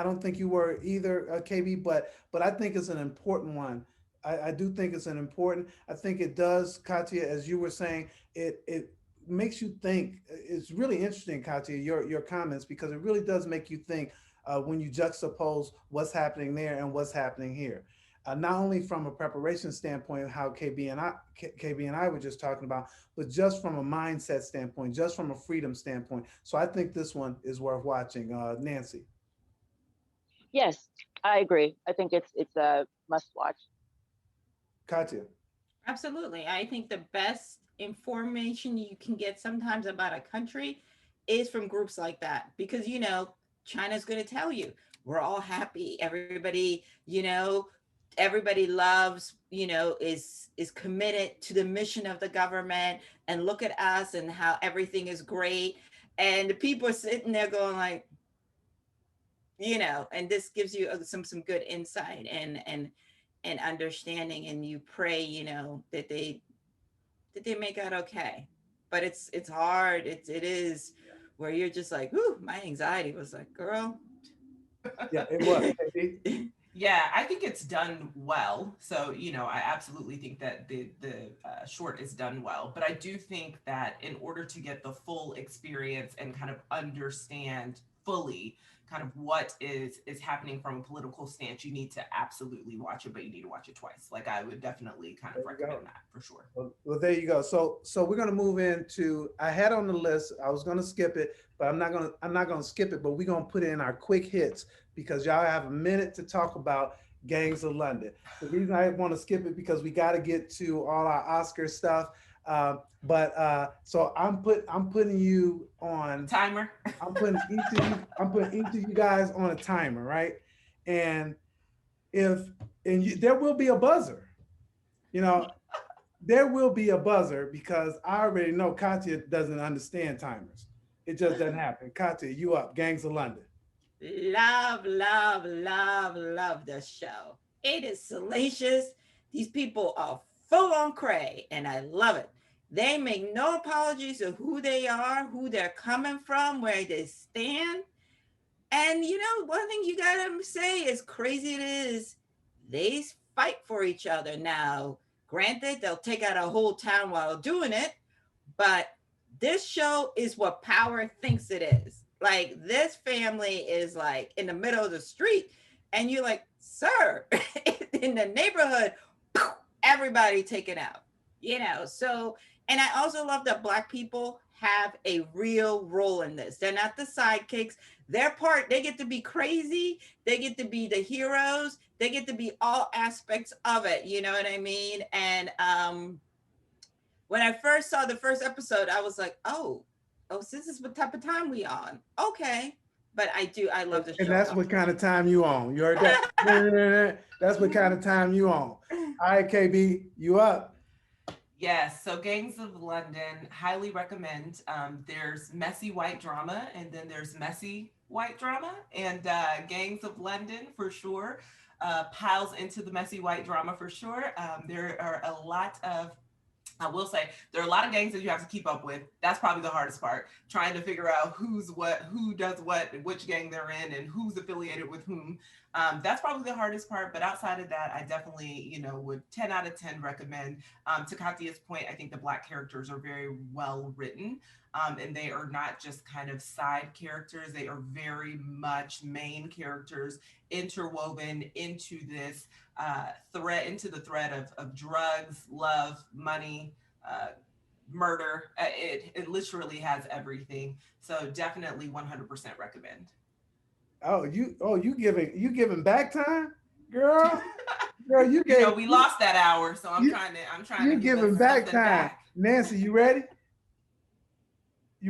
Speaker 1: don't think you were either, KB. But I think it's an important one. I do think it's an important. I think it does, Kathia, as you were saying, it makes you think. It's really interesting, Kathia, your comments, because it really does make you think when you juxtapose what's happening there and what's happening here. Not only from a preparation standpoint, how KB and I were just talking about, but just from a mindset standpoint, just from a freedom standpoint. So I think this one is worth watching. Nancy.
Speaker 4: Yes, I agree. I think it's a must watch.
Speaker 1: Kathia.
Speaker 2: Absolutely. I think the best information you can get sometimes about a country is from groups like that, because China's going to tell you we're all happy. Everybody loves, is committed to the mission of the government, and look at us and how everything is great. And the people are sitting there going like, and this gives you some good insight and understanding, and you pray, that they make out okay. But it's hard. It is where you're just like, ooh, my anxiety was like, girl.
Speaker 1: Yeah, it was.
Speaker 3: Yeah, I think it's done well. So, I absolutely think that the short is done well. But I do think that in order to get the full experience and kind of understand fully kind of what is happening from a political stance, you need to absolutely watch it, but you need to watch it twice. Like I would definitely kind of recommend that for sure.
Speaker 1: Well, there you go. So we're going to move into, I had on the list, I was going to skip it, but I'm not going to skip it, but we're going to put it in our quick hits because y'all have a minute to talk about Gangs of London. The reason I want to skip it because we got to get to all our Oscar stuff. So I'm putting you on
Speaker 3: timer.
Speaker 1: I'm putting each of you guys on a timer, right? And there will be a buzzer. There will be a buzzer because I already know Kathia doesn't understand timers. It just doesn't happen. Kathia, you up? Gangs of London.
Speaker 2: Love, love, love, love the show. It is salacious. These people are full on cray, and I love it. They make no apologies of who they are, who they're coming from, where they stand. And one thing you gotta say, as crazy it is, they fight for each other. Now, granted, they'll take out a whole town while doing it, but this show is what power thinks it is. Like this family is like in the middle of the street, and you're like, sir, in the neighborhood, everybody taken out. You know, so and I also love that Black people have a real role in this. They're not the sidekicks. Their part, they get to be crazy, they get to be the heroes, they get to be all aspects of it. You know what I mean? And when I first saw the first episode, I was like, oh, so this is what type of time we on. Okay. But I love the
Speaker 1: And
Speaker 2: show.
Speaker 1: that's what kind of time you on. You heard that? That's what kind of time you on. All right, KB, you up.
Speaker 3: Yes, so Gangs of London, highly recommend. There's messy white drama, and then there's messy white drama, and Gangs of London for sure piles into the messy white drama for sure. There are a lot of I will say there are a lot of gangs that you have to keep up with. That's probably the hardest part, trying to figure out who's what, who does what, which gang they're in, and who's affiliated with whom. That's probably the hardest part. But outside of that, I definitely, would 10 out of 10 recommend. To Kathia's point, I think the Black characters are very well written. And they are not just kind of side characters. They are very much main characters interwoven into this thread, into the thread of drugs, love, money, murder. It literally has everything. So definitely 100% recommend.
Speaker 1: You giving back time, girl. Girl,
Speaker 3: we lost that hour, so I'm trying to give
Speaker 1: giving
Speaker 3: us
Speaker 1: back
Speaker 3: something
Speaker 1: time.
Speaker 3: back.
Speaker 1: Nancy, you ready?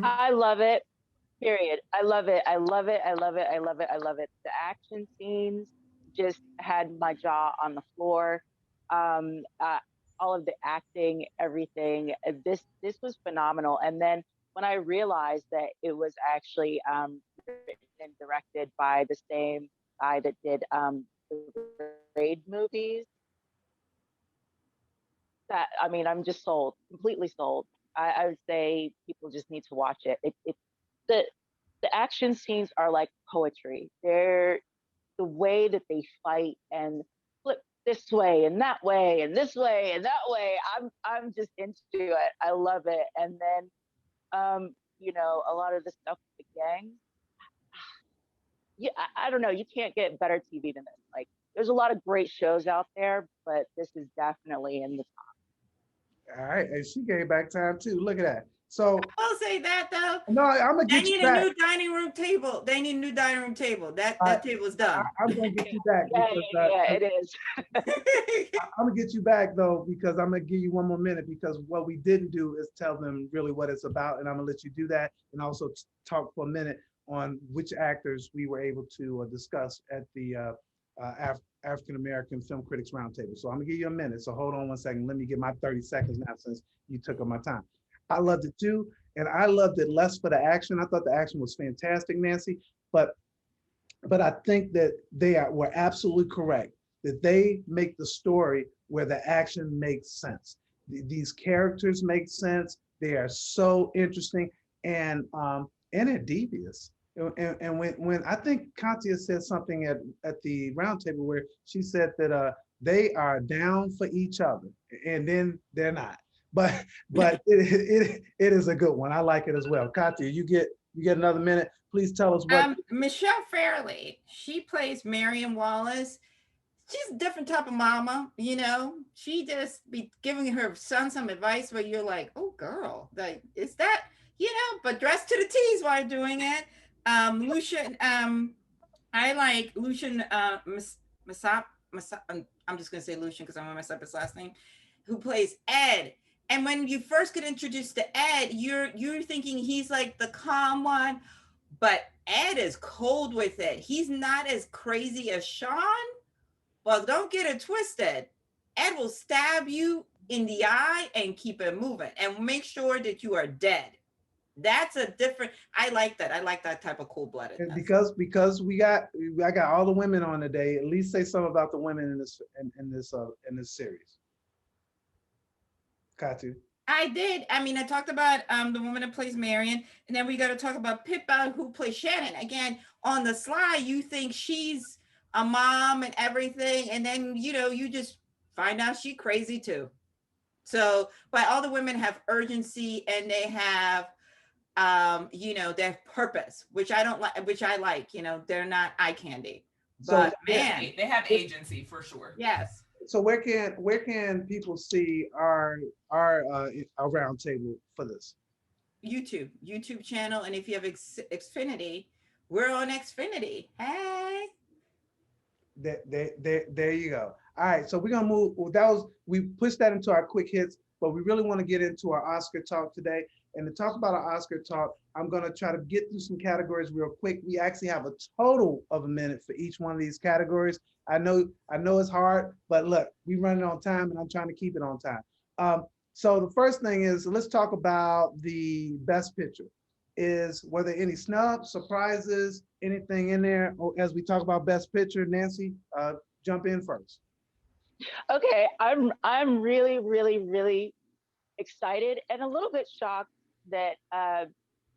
Speaker 4: I love it. Period. I love it. I love it. I love it. I love it. I love it. The action scenes just had my jaw on the floor. Um, uh, all of the acting, everything. This was phenomenal. And then when I realized that it was actually written and directed by the same guy that did the Raid movies, that I mean, I'm just sold, completely sold. I would say people just need to watch it. The the action scenes are like poetry. They're the way that they fight and flip this way and that way and this way and that way. I'm just into it. I love it. And then a lot of the stuff with the gang. Yeah, I don't know. You can't get better TV than this. Like, there's a lot of great shows out there, but this is definitely in the
Speaker 1: All right, and she gave back time too. Look at that. So
Speaker 2: I'll say that though.
Speaker 1: no, I'm gonna
Speaker 2: They
Speaker 1: get you
Speaker 2: need a
Speaker 1: back.
Speaker 2: new dining room table. They need a new dining room table. That table's done.
Speaker 1: I'm gonna get you back
Speaker 4: yeah,
Speaker 1: because
Speaker 4: it is.
Speaker 1: I'm gonna get you back though because I'm gonna give you one more minute because what we didn't do is tell them really what it's about, and I'm gonna let you do that and also talk for a minute on which actors we were able to discuss at the African American Film Critics Roundtable. So I'm gonna give you a minute. So hold on one second. Let me get my 30 seconds now since you took up my time. I loved it too, and I loved it less for the action. I thought the action was fantastic, Nancy, but I think that were absolutely correct that they make the story where the action makes sense. These characters make sense. They are so interesting and they're devious. And when I think Kathia said something at the roundtable where she said that they are down for each other and then they're not. But it is a good one. I like it as well. Kathia, you get another minute. Please tell us what.
Speaker 2: Michelle Fairley, she plays Marion Wallace. She's a different type of mama, She just be giving her son some advice where you're like, oh girl, like is that, but dressed to the T's while doing it. Lucian, I like Lucian I'm just gonna say Lucian because I'm gonna mess up his last name, who plays Ed. And when you first get introduced to Ed, you're thinking he's like the calm one, but Ed is cold with it. He's not as crazy as Sean, but don't get it twisted. Ed will stab you in the eye and keep it moving and make sure that you are dead. That's a different. I like that. I like that type of cold-blooded.
Speaker 1: And because I got all the women on today. At least say something about the women in this series. Kathia.
Speaker 2: I did. I mean, I talked about the woman that plays Marion, and then we got to talk about Pippa, who plays Shannon. Again, on the slide, you think she's a mom and everything, and then you just find out she's crazy too. So, but all the women have urgency and they have, they have purpose, which I don't like, which I like. They're not eye candy.
Speaker 1: So
Speaker 2: But man,
Speaker 3: they have agency for sure.
Speaker 2: yes.
Speaker 1: so where can people see our roundtable for this?
Speaker 2: YouTube channel, and if you have Xfinity, we're on Xfinity. Hey.
Speaker 1: There you go. All right, so we're gonna move. We pushed that into our quick hits, but we really want to get into our Oscar talk today. And to talk about our Oscar talk, I'm gonna try to get through some categories real quick. We actually have a total of a minute for each one of these categories. I know it's hard, but look, we running on time, and I'm trying to keep it on time. So the first thing is, let's talk about the Best Picture. Were there any snubs, surprises, anything in there? As we talk about Best Picture, Nancy, jump in first.
Speaker 4: Okay, I'm really, really, really excited and a little bit shocked that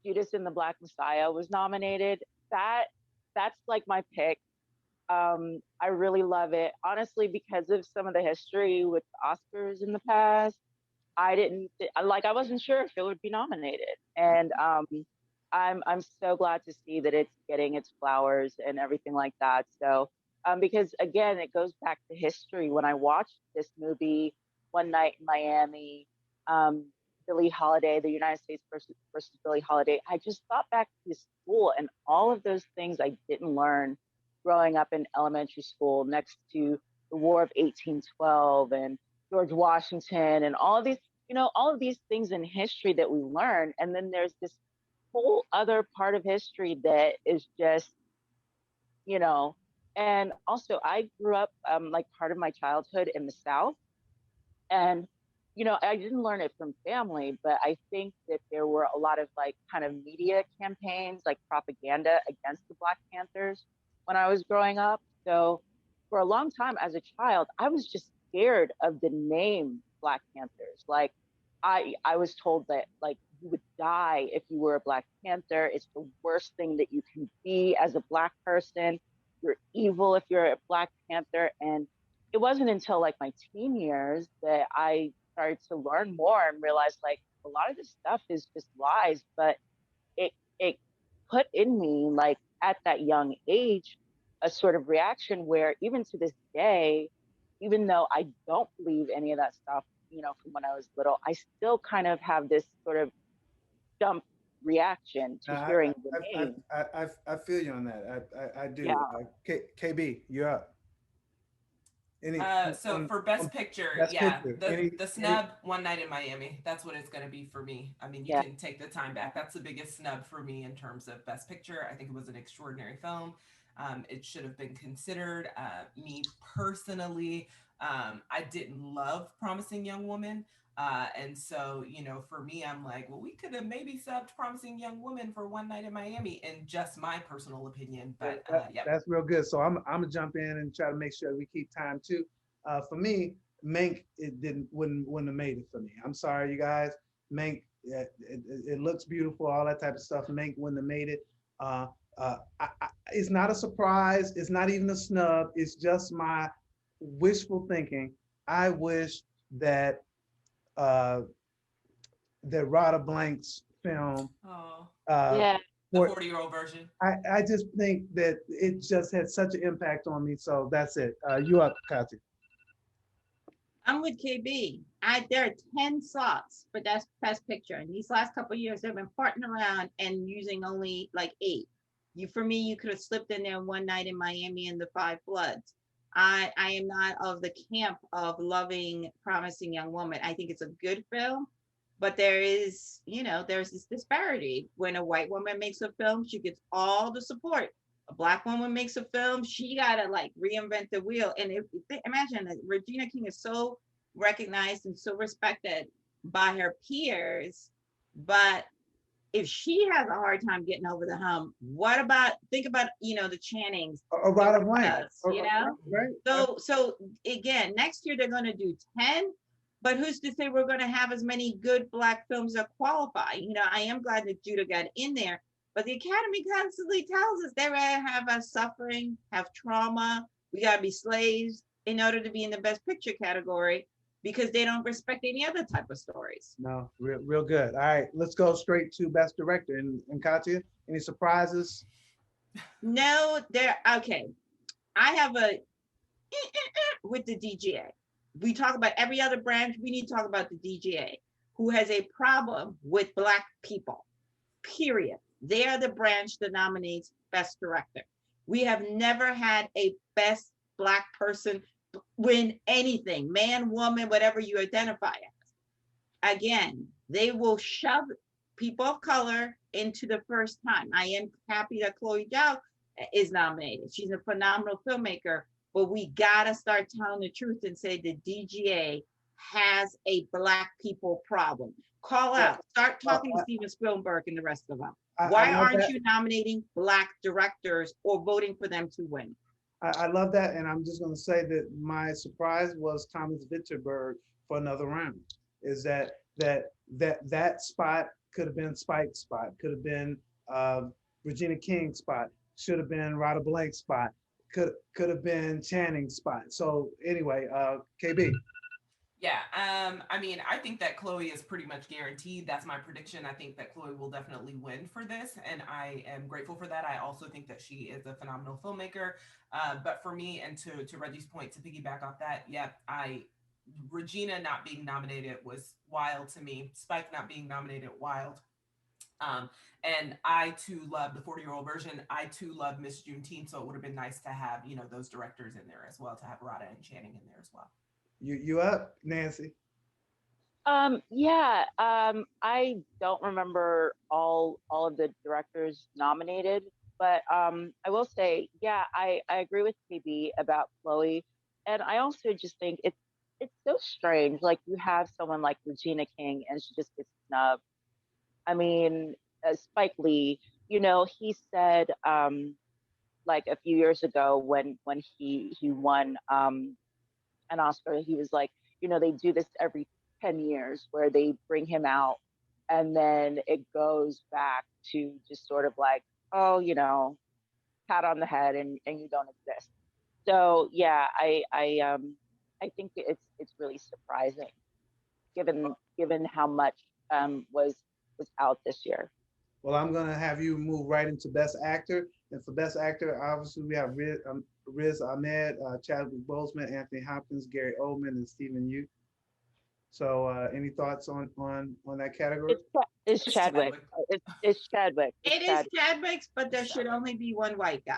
Speaker 4: Judas and the Black Messiah was nominated. That's like my pick. I really love it, honestly, because of some of the history with the Oscars in the past. I wasn't sure if it would be nominated, and I'm so glad to see that it's getting its flowers and everything like that. So because again, it goes back to history. When I watched this movie, One Night in Miami, Billie Holiday, the United States versus Billie Holiday, I just thought back to school and all of those things I didn't learn growing up in elementary school, next to the War of 1812 and George Washington and all of these things in history that we learn. And then there's this whole other part of history that is just, and also I grew up like part of my childhood in the South. And, I didn't learn it from family, but I think that there were a lot of like kind of media campaigns, like propaganda against the Black Panthers when I was growing up. So for a long time as a child, I was just scared of the name Black Panthers. Like I was told that like you would die if you were a Black Panther. It's the worst thing that you can be as a Black person. You're evil if you're a Black Panther. And it wasn't until like my teen years that I started to learn more and realize like a lot of this stuff is just lies. But it put in me, like at that young age, a sort of reaction where even to this day, even though I don't believe any of that stuff, from when I was little, I still kind of have this sort of jump reaction to hearing the name.
Speaker 1: I feel you on that. I do.
Speaker 4: Yeah.
Speaker 1: KB, you're up.
Speaker 3: So for Best Picture,
Speaker 1: Best
Speaker 3: yeah,
Speaker 1: Picture.
Speaker 3: the snub, One Night in Miami. That's what it's going to be for me. I mean, you
Speaker 4: Yeah.
Speaker 3: can take the time back. That's the biggest snub for me in terms of Best Picture. I think it was an extraordinary film. It should have been considered. Me personally, I didn't love Promising Young Woman. And so, for me, I'm like, well, we could have maybe subbed Promising Young Woman for One Night in Miami, in just my personal opinion. But yeah,
Speaker 1: That's real good. So I'm gonna jump in and try to make sure we keep time too. For me, Mank, wouldn't have made it for me. I'm sorry, you guys. Mank, it looks beautiful, all that type of stuff. Mank wouldn't have made it. It's not a surprise. It's not even a snub. It's just my wishful thinking. I wish that that Rada Blank's film.
Speaker 4: Yeah.
Speaker 3: The 40-year-old version.
Speaker 1: I just think that it just had such an impact on me. So that's it. You up, Kathia?
Speaker 2: I'm with KB. There are 10 slots for that Best Picture. And these last couple of years, they've been farting around and using only like 8. For me, you could have slipped in there One Night in Miami and The Five Bloods. I am not of the camp of loving Promising Young Woman. I think it's a good film, but there's this disparity. When a white woman makes a film, she gets all the support. A Black woman makes a film, she gotta like reinvent the wheel. And imagine that Regina King is so recognized and so respected by her peers, but if she has a hard time getting over the hump, think about the Channings,
Speaker 1: A Rada Blank,
Speaker 2: right? So again, next year they're going to do 10, but who's to say we're going to have as many good Black films that qualify? I am glad that Judah got in there, but the Academy constantly tells us they have us suffering, have trauma. We got to be slaves in order to be in the Best Picture category. because they don't respect any other type of stories.
Speaker 1: No, real good. All right, let's go straight to Best Director. And Kathia, any surprises?
Speaker 2: No, okay. I have a with the DGA. We talk about every other branch. We need to talk about the DGA, who has a problem with Black people, period. They are the branch that nominates Best Director. We have never had a Best Black person win anything, man, woman, whatever you identify as. Again, they will shove people of color into the first time. I am happy that Chloe Zhao is nominated. She's a phenomenal filmmaker, but we gotta start telling the truth and say the DGA has a Black people problem. Call out, start talking to Steven Spielberg and the rest of them. Why aren't you nominating Black directors or voting for them to win?
Speaker 1: I love that, and I'm just going to say that my surprise was Thomas Vinterberg for another round. Is that spot could have been Spike's spot, could have been Regina King's spot, should have been Rada Blake's spot, could have been Channing's spot. So anyway, KB.
Speaker 3: Yeah, I mean, I think that Chloe is pretty much guaranteed. That's my prediction. I think that Chloe will definitely win for this, and I am grateful for that. I also think that she is a phenomenal filmmaker. But for me, and to Reggie's point, to piggyback off that, yeah, Regina not being nominated was wild to me. Spike not being nominated, wild. And I too love the 40-year-old version. I too love Miss Juneteenth, so it would have been nice to have, those directors in there as well, to have Rada and Channing in there as well.
Speaker 1: You up, Nancy?
Speaker 4: Yeah. I don't remember all of the directors nominated, but I will say, yeah, I agree with KB about Chloe, and I also just think it's so strange. Like, you have someone like Regina King, and she just gets snubbed. I mean, Spike Lee, he said like a few years ago when he won an Oscar, he was like, they do this every 10 years where they bring him out and then it goes back to just sort of like, oh, pat on the head and you don't exist. So yeah, I think it's really surprising given how much was out this year.
Speaker 1: Well, I'm going to have you move right into Best Actor. And for Best Actor, obviously we have Riz Ahmed, Chadwick Boseman, Anthony Hopkins, Gary Oldman, and Stephen Yeun. So any thoughts on that category?
Speaker 4: It's Chadwick. It's Chadwick.
Speaker 2: It is Chadwick's, but there should only be one white guy.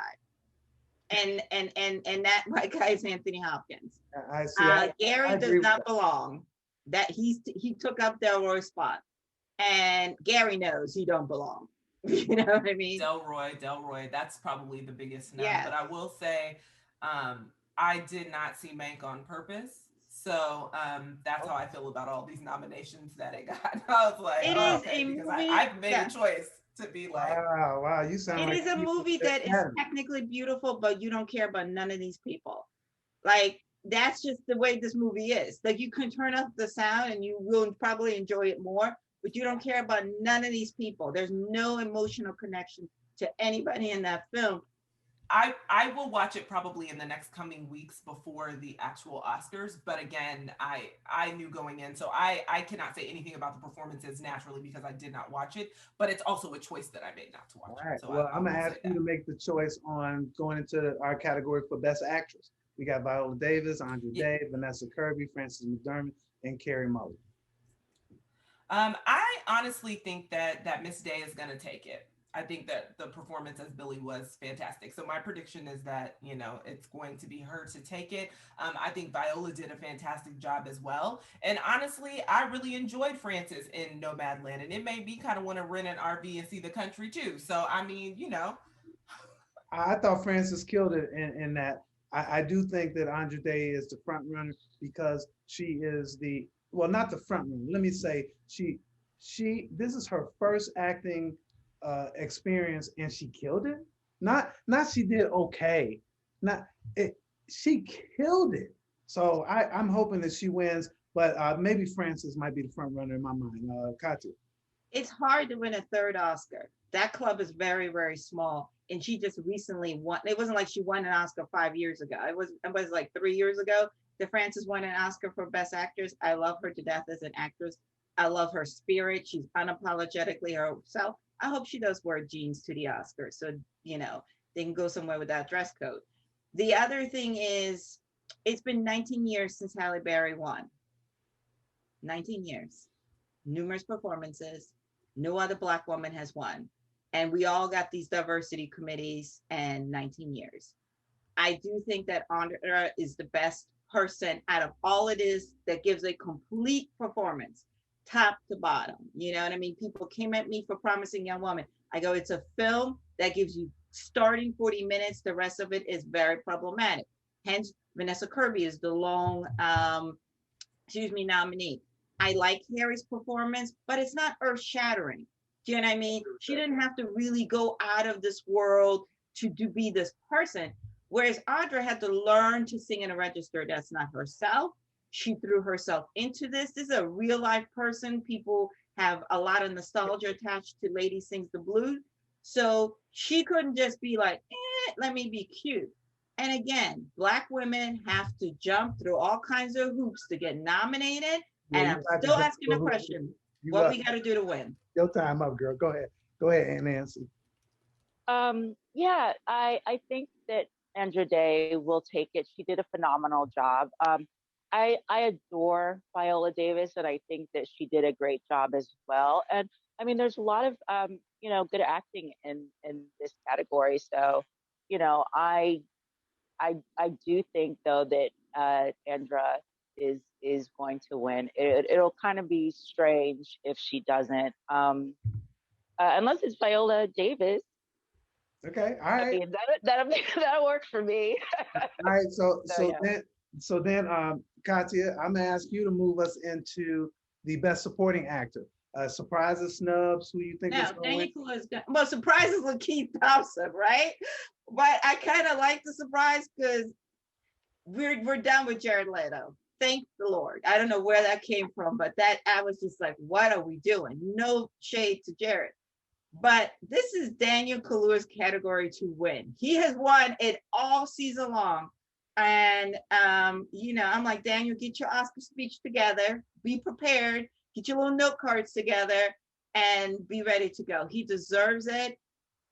Speaker 2: And that white guy is Anthony Hopkins.
Speaker 1: I see.
Speaker 2: Gary does not belong. That he took up Delroy's spot. And Gary knows he don't belong. You know what I mean?
Speaker 3: Delroy, that's probably the biggest no.
Speaker 2: Yeah.
Speaker 3: But I will say, I did not see Mank on purpose. So that's how I feel about all these nominations that it got. I was like, because I've made a choice to be like,
Speaker 1: wow, you sound like
Speaker 2: it is a movie that is technically beautiful, but you don't care about none of these people. Like, that's just the way this movie is. Like, you can turn up the sound and you will probably enjoy it more, but you don't care about none of these people. There's no emotional connection to anybody in that film.
Speaker 3: I will watch it probably in the next coming weeks before the actual Oscars. But again, I knew going in, so I cannot say anything about the performances naturally because I did not watch it. But it's also a choice that I made not to watch it. So
Speaker 1: well, I'm going to ask you to make the choice on going into our category for Best Actress. We got Viola Davis, Andra Day, Vanessa Kirby, Frances McDormand, and Carey Mulligan.
Speaker 3: I honestly think that Miss Day is going to take it. I think that the performance as Billy was fantastic. So my prediction is that, it's going to be her to take it. I think Viola did a fantastic job as well. And honestly, I really enjoyed Frances in Nomadland. And it made me kind of want to rent an RV and see the country too. So, I mean,
Speaker 1: I thought Frances killed it in that. I do think that Andra Day is the front runner because she is not the front runner. Let me say this is her first acting experience and she killed it. Not she did okay. She killed it. So I'm hoping that she wins, but maybe Frances might be the front runner in my mind. Kathia.
Speaker 2: It's hard to win a third Oscar. That club is very, very small. And she just recently won. It wasn't like she won an Oscar 5 years ago. It was like 3 years ago Frances won an Oscar for Best Actress. I love her to death as an actress. I love her spirit. She's unapologetically herself. I hope she does wear jeans to the Oscars, so they can go somewhere with that dress code. The other thing is, it's been 19 years since Halle Berry won. 19 years, numerous performances. No other Black woman has won. And we all got these diversity committees and 19 years. I do think that Andra is the best person out of all it is that gives a complete performance, top to bottom. You know what I mean? People came at me for Promising Young Woman. I go, it's a film that gives you starting 40 minutes. The rest of it is very problematic. Hence, Vanessa Kirby is the lone, nominee. I like Harry's performance, but it's not earth shattering. Do you know what I mean? She didn't have to really go out of this world to be this person. Whereas Audra had to learn to sing in a register that's not herself. She threw herself into this. This is a real life person. People have a lot of nostalgia attached to Lady Sings the Blues. So she couldn't just be like, let me be cute. And again, Black women have to jump through all kinds of hoops to get nominated. And I'm still asking the question, what we got to do to win?
Speaker 1: Your time up, girl. Go ahead. Go ahead, Aunt Nancy.
Speaker 4: Yeah, I think that Andra Day will take it. She did a phenomenal job. I adore Viola Davis, and I think that she did a great job as well. And I mean, there's a lot of good acting in this category. So, I do think though that Andra is going to win. It'll kind of be strange if she doesn't, unless it's Viola Davis.
Speaker 1: Okay, all right.
Speaker 4: I mean, that'll work for me.
Speaker 1: All right, so
Speaker 4: yeah.
Speaker 1: then, Kathia, I'm gonna ask you to move us into the Best Supporting Actor. Surprises, snubs, who you think is going to win?
Speaker 2: Well, surprises with Keith Thompson, right? But I kind of like the surprise because we're done with Jared Leto. Thank the Lord. I don't know where that came from, but that I was just like, what are we doing? No shade to Jared. But this is Daniel Kaluuya's category to win. He has won it all season long. And, I'm like, Daniel, get your Oscar speech together. Be prepared. Get your little note cards together and be ready to go. He deserves it.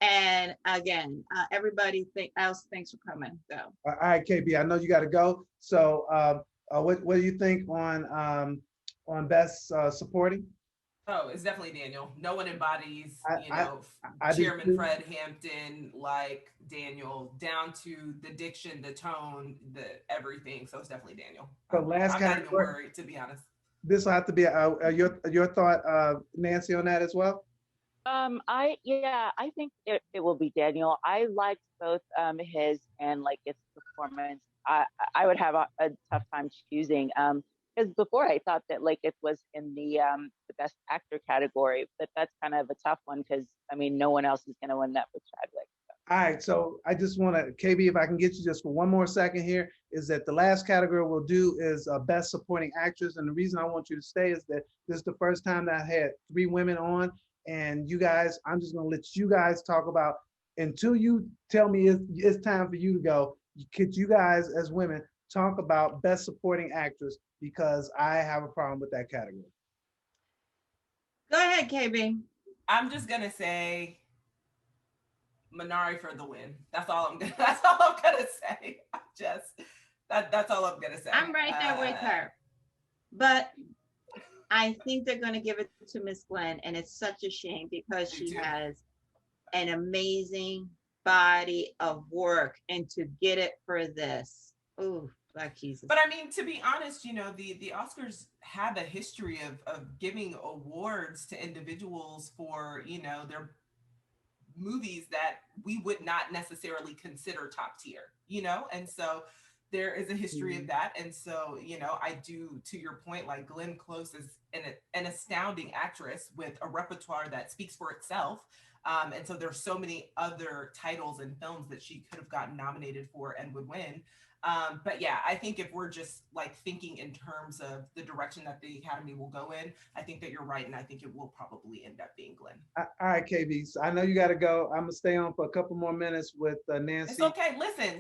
Speaker 2: And again, everybody else, thanks for coming. So.
Speaker 1: All right, KB, I know you got to go. So what do you think on Best Supporting?
Speaker 3: Oh, it's definitely Daniel. No one embodies,
Speaker 1: I
Speaker 3: Chairman Fred Hampton like Daniel, down to the diction, the tone, the everything. So it's definitely Daniel.
Speaker 1: So last
Speaker 3: I'm not even worried, to be honest.
Speaker 1: This will have to be your thought, Nancy, on that as well.
Speaker 4: I think it will be Daniel. I liked both his and like its performance. I would have a tough time choosing. Because before I thought that like it was in the Best Actor category, but that's kind of a tough one because I mean no one else is going to win that with Chadwick.
Speaker 1: All right, so I just want to, KB, if I can get you just for one more second here, is that the last category we'll do is Best Supporting Actress. And the reason I want you to stay is that this is the first time that I had 3 women on. And you guys, I'm just going to let you guys talk about, until you tell me it's time for you to go, could you guys as women talk about Best Supporting Actress, because I have a problem with that category.
Speaker 2: Go ahead, KB.
Speaker 3: I'm just going to say Minari for the win. That's all I'm gonna say. That's all I'm gonna say.
Speaker 2: I'm right there with her. But I think they're gonna give it to Miss Glenn, and it's such a shame because she has an amazing body of work, and to get it for this. Ooh, Black Jesus.
Speaker 3: But I mean, to be honest, the Oscars have a history of giving awards to individuals for, their movies that we would not necessarily consider top tier, and so there is a history of that. And so, I do, to your point, like Glenn Close is an astounding actress with a repertoire that speaks for itself. And so there's so many other titles and films that she could have gotten nominated for and would win. But yeah, I think if we're just like thinking in terms of the direction that the Academy will go in, I think that you're right. And I think it will probably end up being Glenn.
Speaker 1: All right, KB. So I know you got to go. I'm gonna stay on for a couple more minutes with
Speaker 3: It's
Speaker 1: Nancy.
Speaker 3: okay. Listen.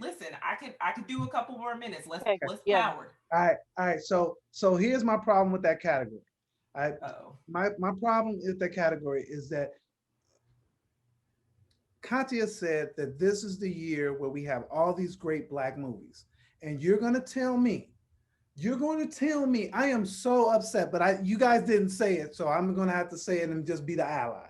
Speaker 3: I could do a couple more minutes. Let's
Speaker 4: Okay,
Speaker 3: let's
Speaker 4: yeah.
Speaker 3: power.
Speaker 1: All right. So here's my problem with that category. I
Speaker 3: Oh,
Speaker 1: my problem with that category is that Katia said that this is the year where we have all these great black movies, and you're going to tell me, I am so upset, but you guys didn't say it, so I'm going to have to say it and just be the ally.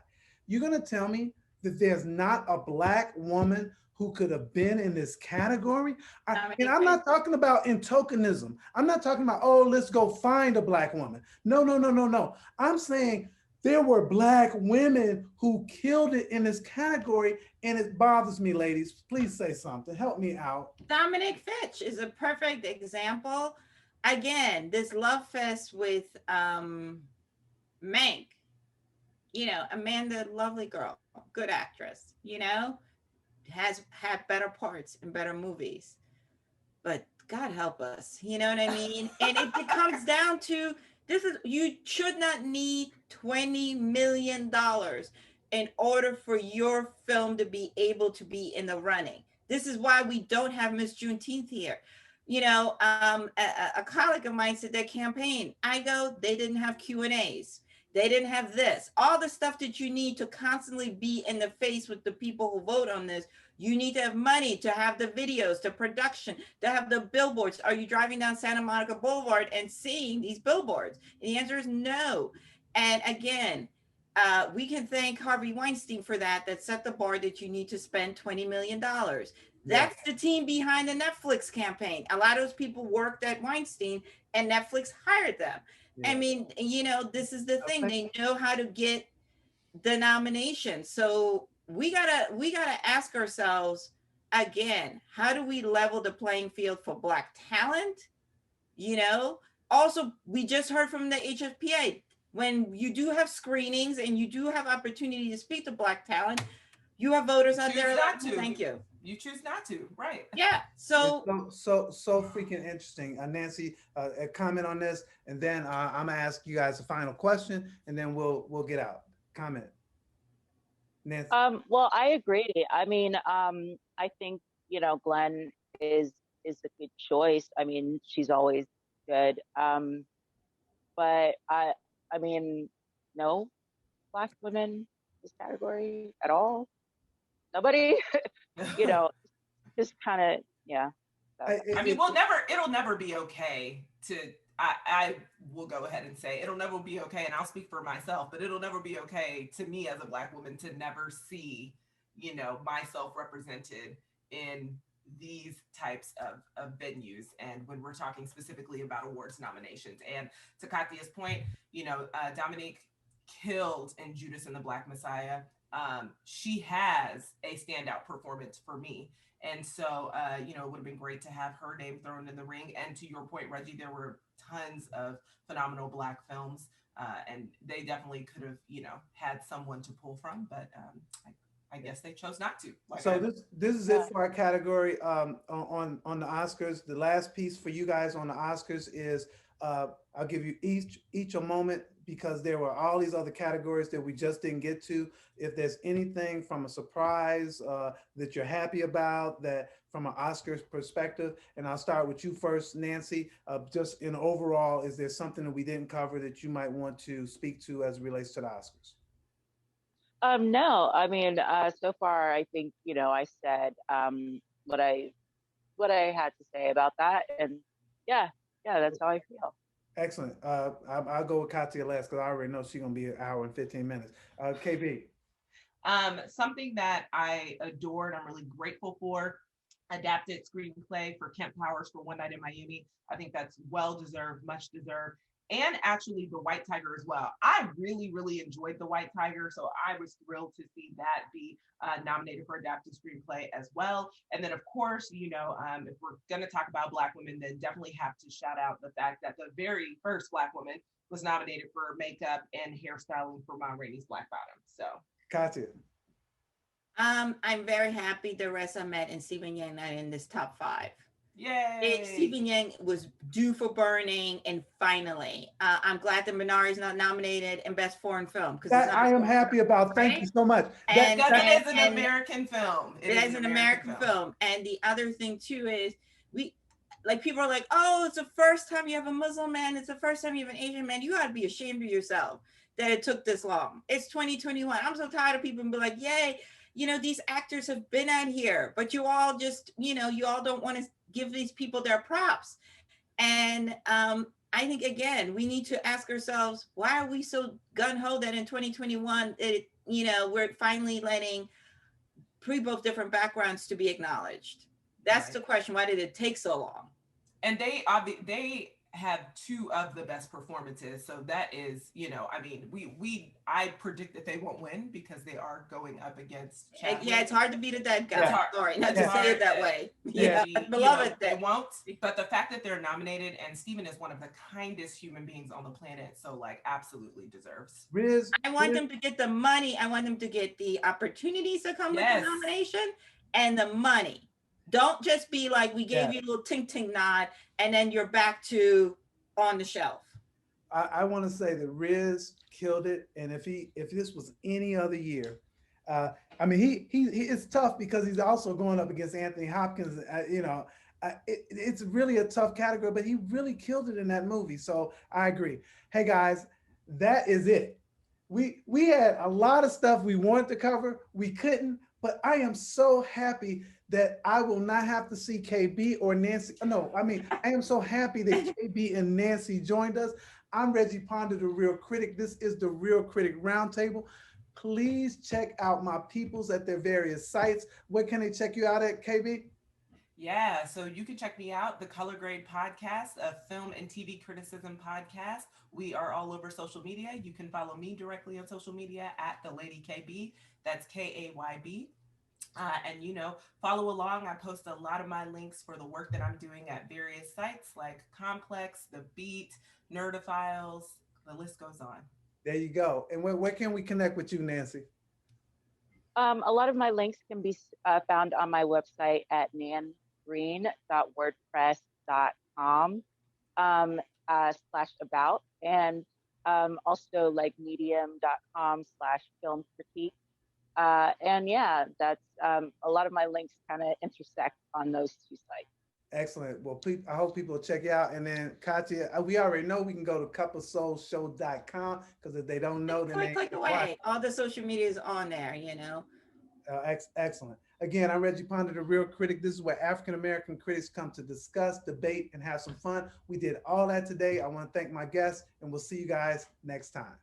Speaker 1: You're going to tell me that there's not a black woman who could have been in this category? And I'm not talking about in tokenism. I'm not talking about, oh, let's go find a black woman. No, no, no, no, no. I'm saying there were black women who killed it in this category, and it bothers me, ladies. Please say something. Help me out.
Speaker 2: Dominic Fitch is a perfect example. Again, this love fest with Mank, Amanda, lovely girl, good actress, has had better parts in better movies. But God help us, you know what I mean? And it comes down to you should not need $20 million in order for your film to be able to be in the running. This is why we don't have Miss Juneteenth here. A colleague of mine said their campaign. I go, they didn't have Q&As. They didn't have this. All the stuff that you need to constantly be in the face with the people who vote on this. You need to have money to have the videos, the production, to have the billboards. Are you driving down Santa Monica Boulevard and seeing these billboards? And the answer is no. And again, we can thank Harvey Weinstein for that set the bar that you need to spend $20 million. That's the team behind the Netflix campaign. A lot of those people worked at Weinstein and Netflix hired them. Yeah. I mean, this is the thing. They know how to get the nomination. So we gotta ask ourselves again, how do we level the playing field for black talent? Also, we just heard from the HFPA, when you do have screenings and you do have opportunity to speak to black talent, you have voters out there
Speaker 3: not to.
Speaker 2: Thank you.
Speaker 3: You choose not to, right?
Speaker 2: Yeah. So
Speaker 1: freaking interesting. Nancy, comment on this, and then I'm gonna ask you guys a final question, and then we'll get out. Comment, Nancy.
Speaker 4: Well, I agree. I mean, I think Glenn is a good choice. I mean, she's always good. But I mean, no black women in this category at all. Nobody. Just kind of, yeah.
Speaker 3: I mean, it'll never be okay to, I will go ahead and say it'll never be okay, and I'll speak for myself, but it'll never be okay to me as a black woman to never see, myself represented in these types of venues. And when we're talking specifically about awards nominations, and to Kathia's point, Dominique killed in Judas and the Black Messiah. She has a standout performance for me. And so, it would have been great to have her name thrown in the ring. And to your point, Reggie, there were tons of phenomenal black films, and they definitely could have, had someone to pull from. But I guess they chose not to.
Speaker 1: This is it for our category on the Oscars. The last piece for you guys on the Oscars is I'll give you each a moment, because there were all these other categories that we just didn't get to. If there's anything from a surprise that you're happy about, that from an Oscars perspective, and I'll start with you first, Nancy. Just in overall, is there something that we didn't cover that you might want to speak to as it relates to the Oscars?
Speaker 4: No, I mean, so far, I think, I said what I had to say about that. And yeah, that's how I feel.
Speaker 1: Excellent. I'll go with Katia last, because I already know she's going to be an hour and 15 minutes. KB.
Speaker 3: Something that I adored, I'm really grateful for, adapted screenplay for Kent Powers for One Night in Miami. I think that's well-deserved, much deserved. And actually The White Tiger as well. I really, really enjoyed The White Tiger, so I was thrilled to see that be nominated for adapted screenplay as well. And then, of course, if we're going to talk about Black women, then definitely have to shout out the fact that the very first Black woman was nominated for makeup and hairstyling for Ma Rainey's Black Bottom. So,
Speaker 1: Katia.
Speaker 2: I'm very happy the Reza Ahmed and Stephen Yang are in this top 5.
Speaker 3: Yay!
Speaker 2: Stephen Yang was due for Burning, and finally, I'm glad that Minari is not nominated in Best Foreign Film because it's
Speaker 1: That
Speaker 2: not.
Speaker 1: I am happy about. Thank
Speaker 2: Right?
Speaker 1: you so much.
Speaker 2: And
Speaker 3: Because it is an
Speaker 2: and
Speaker 3: American film.
Speaker 2: it is an American film. And the other thing too is we like people are like, oh, it's the first time you have a Muslim man, it's the first time you have an Asian man. You gotta be ashamed of yourself that it took this long. It's 2021. I'm so tired of people be like, yay, these actors have been out here, but you all just, you all don't want to give these people their props. And I think again, we need to ask ourselves, why are we so gung-ho that in 2021, we're finally letting both different backgrounds to be acknowledged? That's
Speaker 3: Right.
Speaker 2: the question. Why did it take so long?
Speaker 3: And they have two of the best performances. So that is, I mean, I predict that they won't win because they are going up against Chadwick.
Speaker 2: Yeah, it's hard to beat a dead guy.
Speaker 1: Yeah.
Speaker 2: Sorry, not to say it that way.
Speaker 1: Yeah.
Speaker 2: Beloved,
Speaker 3: they won't. But the fact that they're nominated, and Stephen is one of the kindest human beings on the planet, so like absolutely deserves.
Speaker 1: Riz,
Speaker 2: I want them to get the money. I want them to get the opportunities that come with the nomination and the money. Don't just be like, we gave you a little tink tink nod and then you're back to on the shelf.
Speaker 1: I want to say that Riz killed it, and if this was any other year, I mean, he it's tough because he's also going up against Anthony Hopkins. It's really a tough category, but he really killed it in that movie. So I agree. Hey guys, that is it. We had a lot of stuff we wanted to cover, we couldn't, but I am so happy that I will not have to see KB or Nancy. No, I mean, I am so happy that KB and Nancy joined us. I'm Reggie Ponder, the Real Critic. This is the Real Critic Roundtable. Please check out my peoples at their various sites. Where can they check you out at, KB?
Speaker 3: Yeah, so you can check me out, the Color Grade Podcast, a film and TV criticism podcast. We are all over social media. You can follow me directly on social media at the Lady KB. That's KAYB. And follow along. I post a lot of my links for the work that I'm doing at various sites like Complex, The Beat, Nerdophiles. The list goes on.
Speaker 1: There you go. And where can we connect with you, Nancy?
Speaker 4: A lot of my links can be found on my website at nangreen.wordpress.com /about, and also like medium.com/film critique. And yeah, that's a lot of my links kind of intersect on those two sites.
Speaker 1: Excellent. Well, I hope people will check you out. And then Kathia, we already know we can go to couplesoulshow.com because if they don't know, then
Speaker 2: click away. All the social media is on there,
Speaker 1: Excellent. Again, I'm Reggie Ponder, the Real Critic. This is where African-American critics come to discuss, debate, and have some fun. We did all that today. I want to thank my guests, and we'll see you guys next time.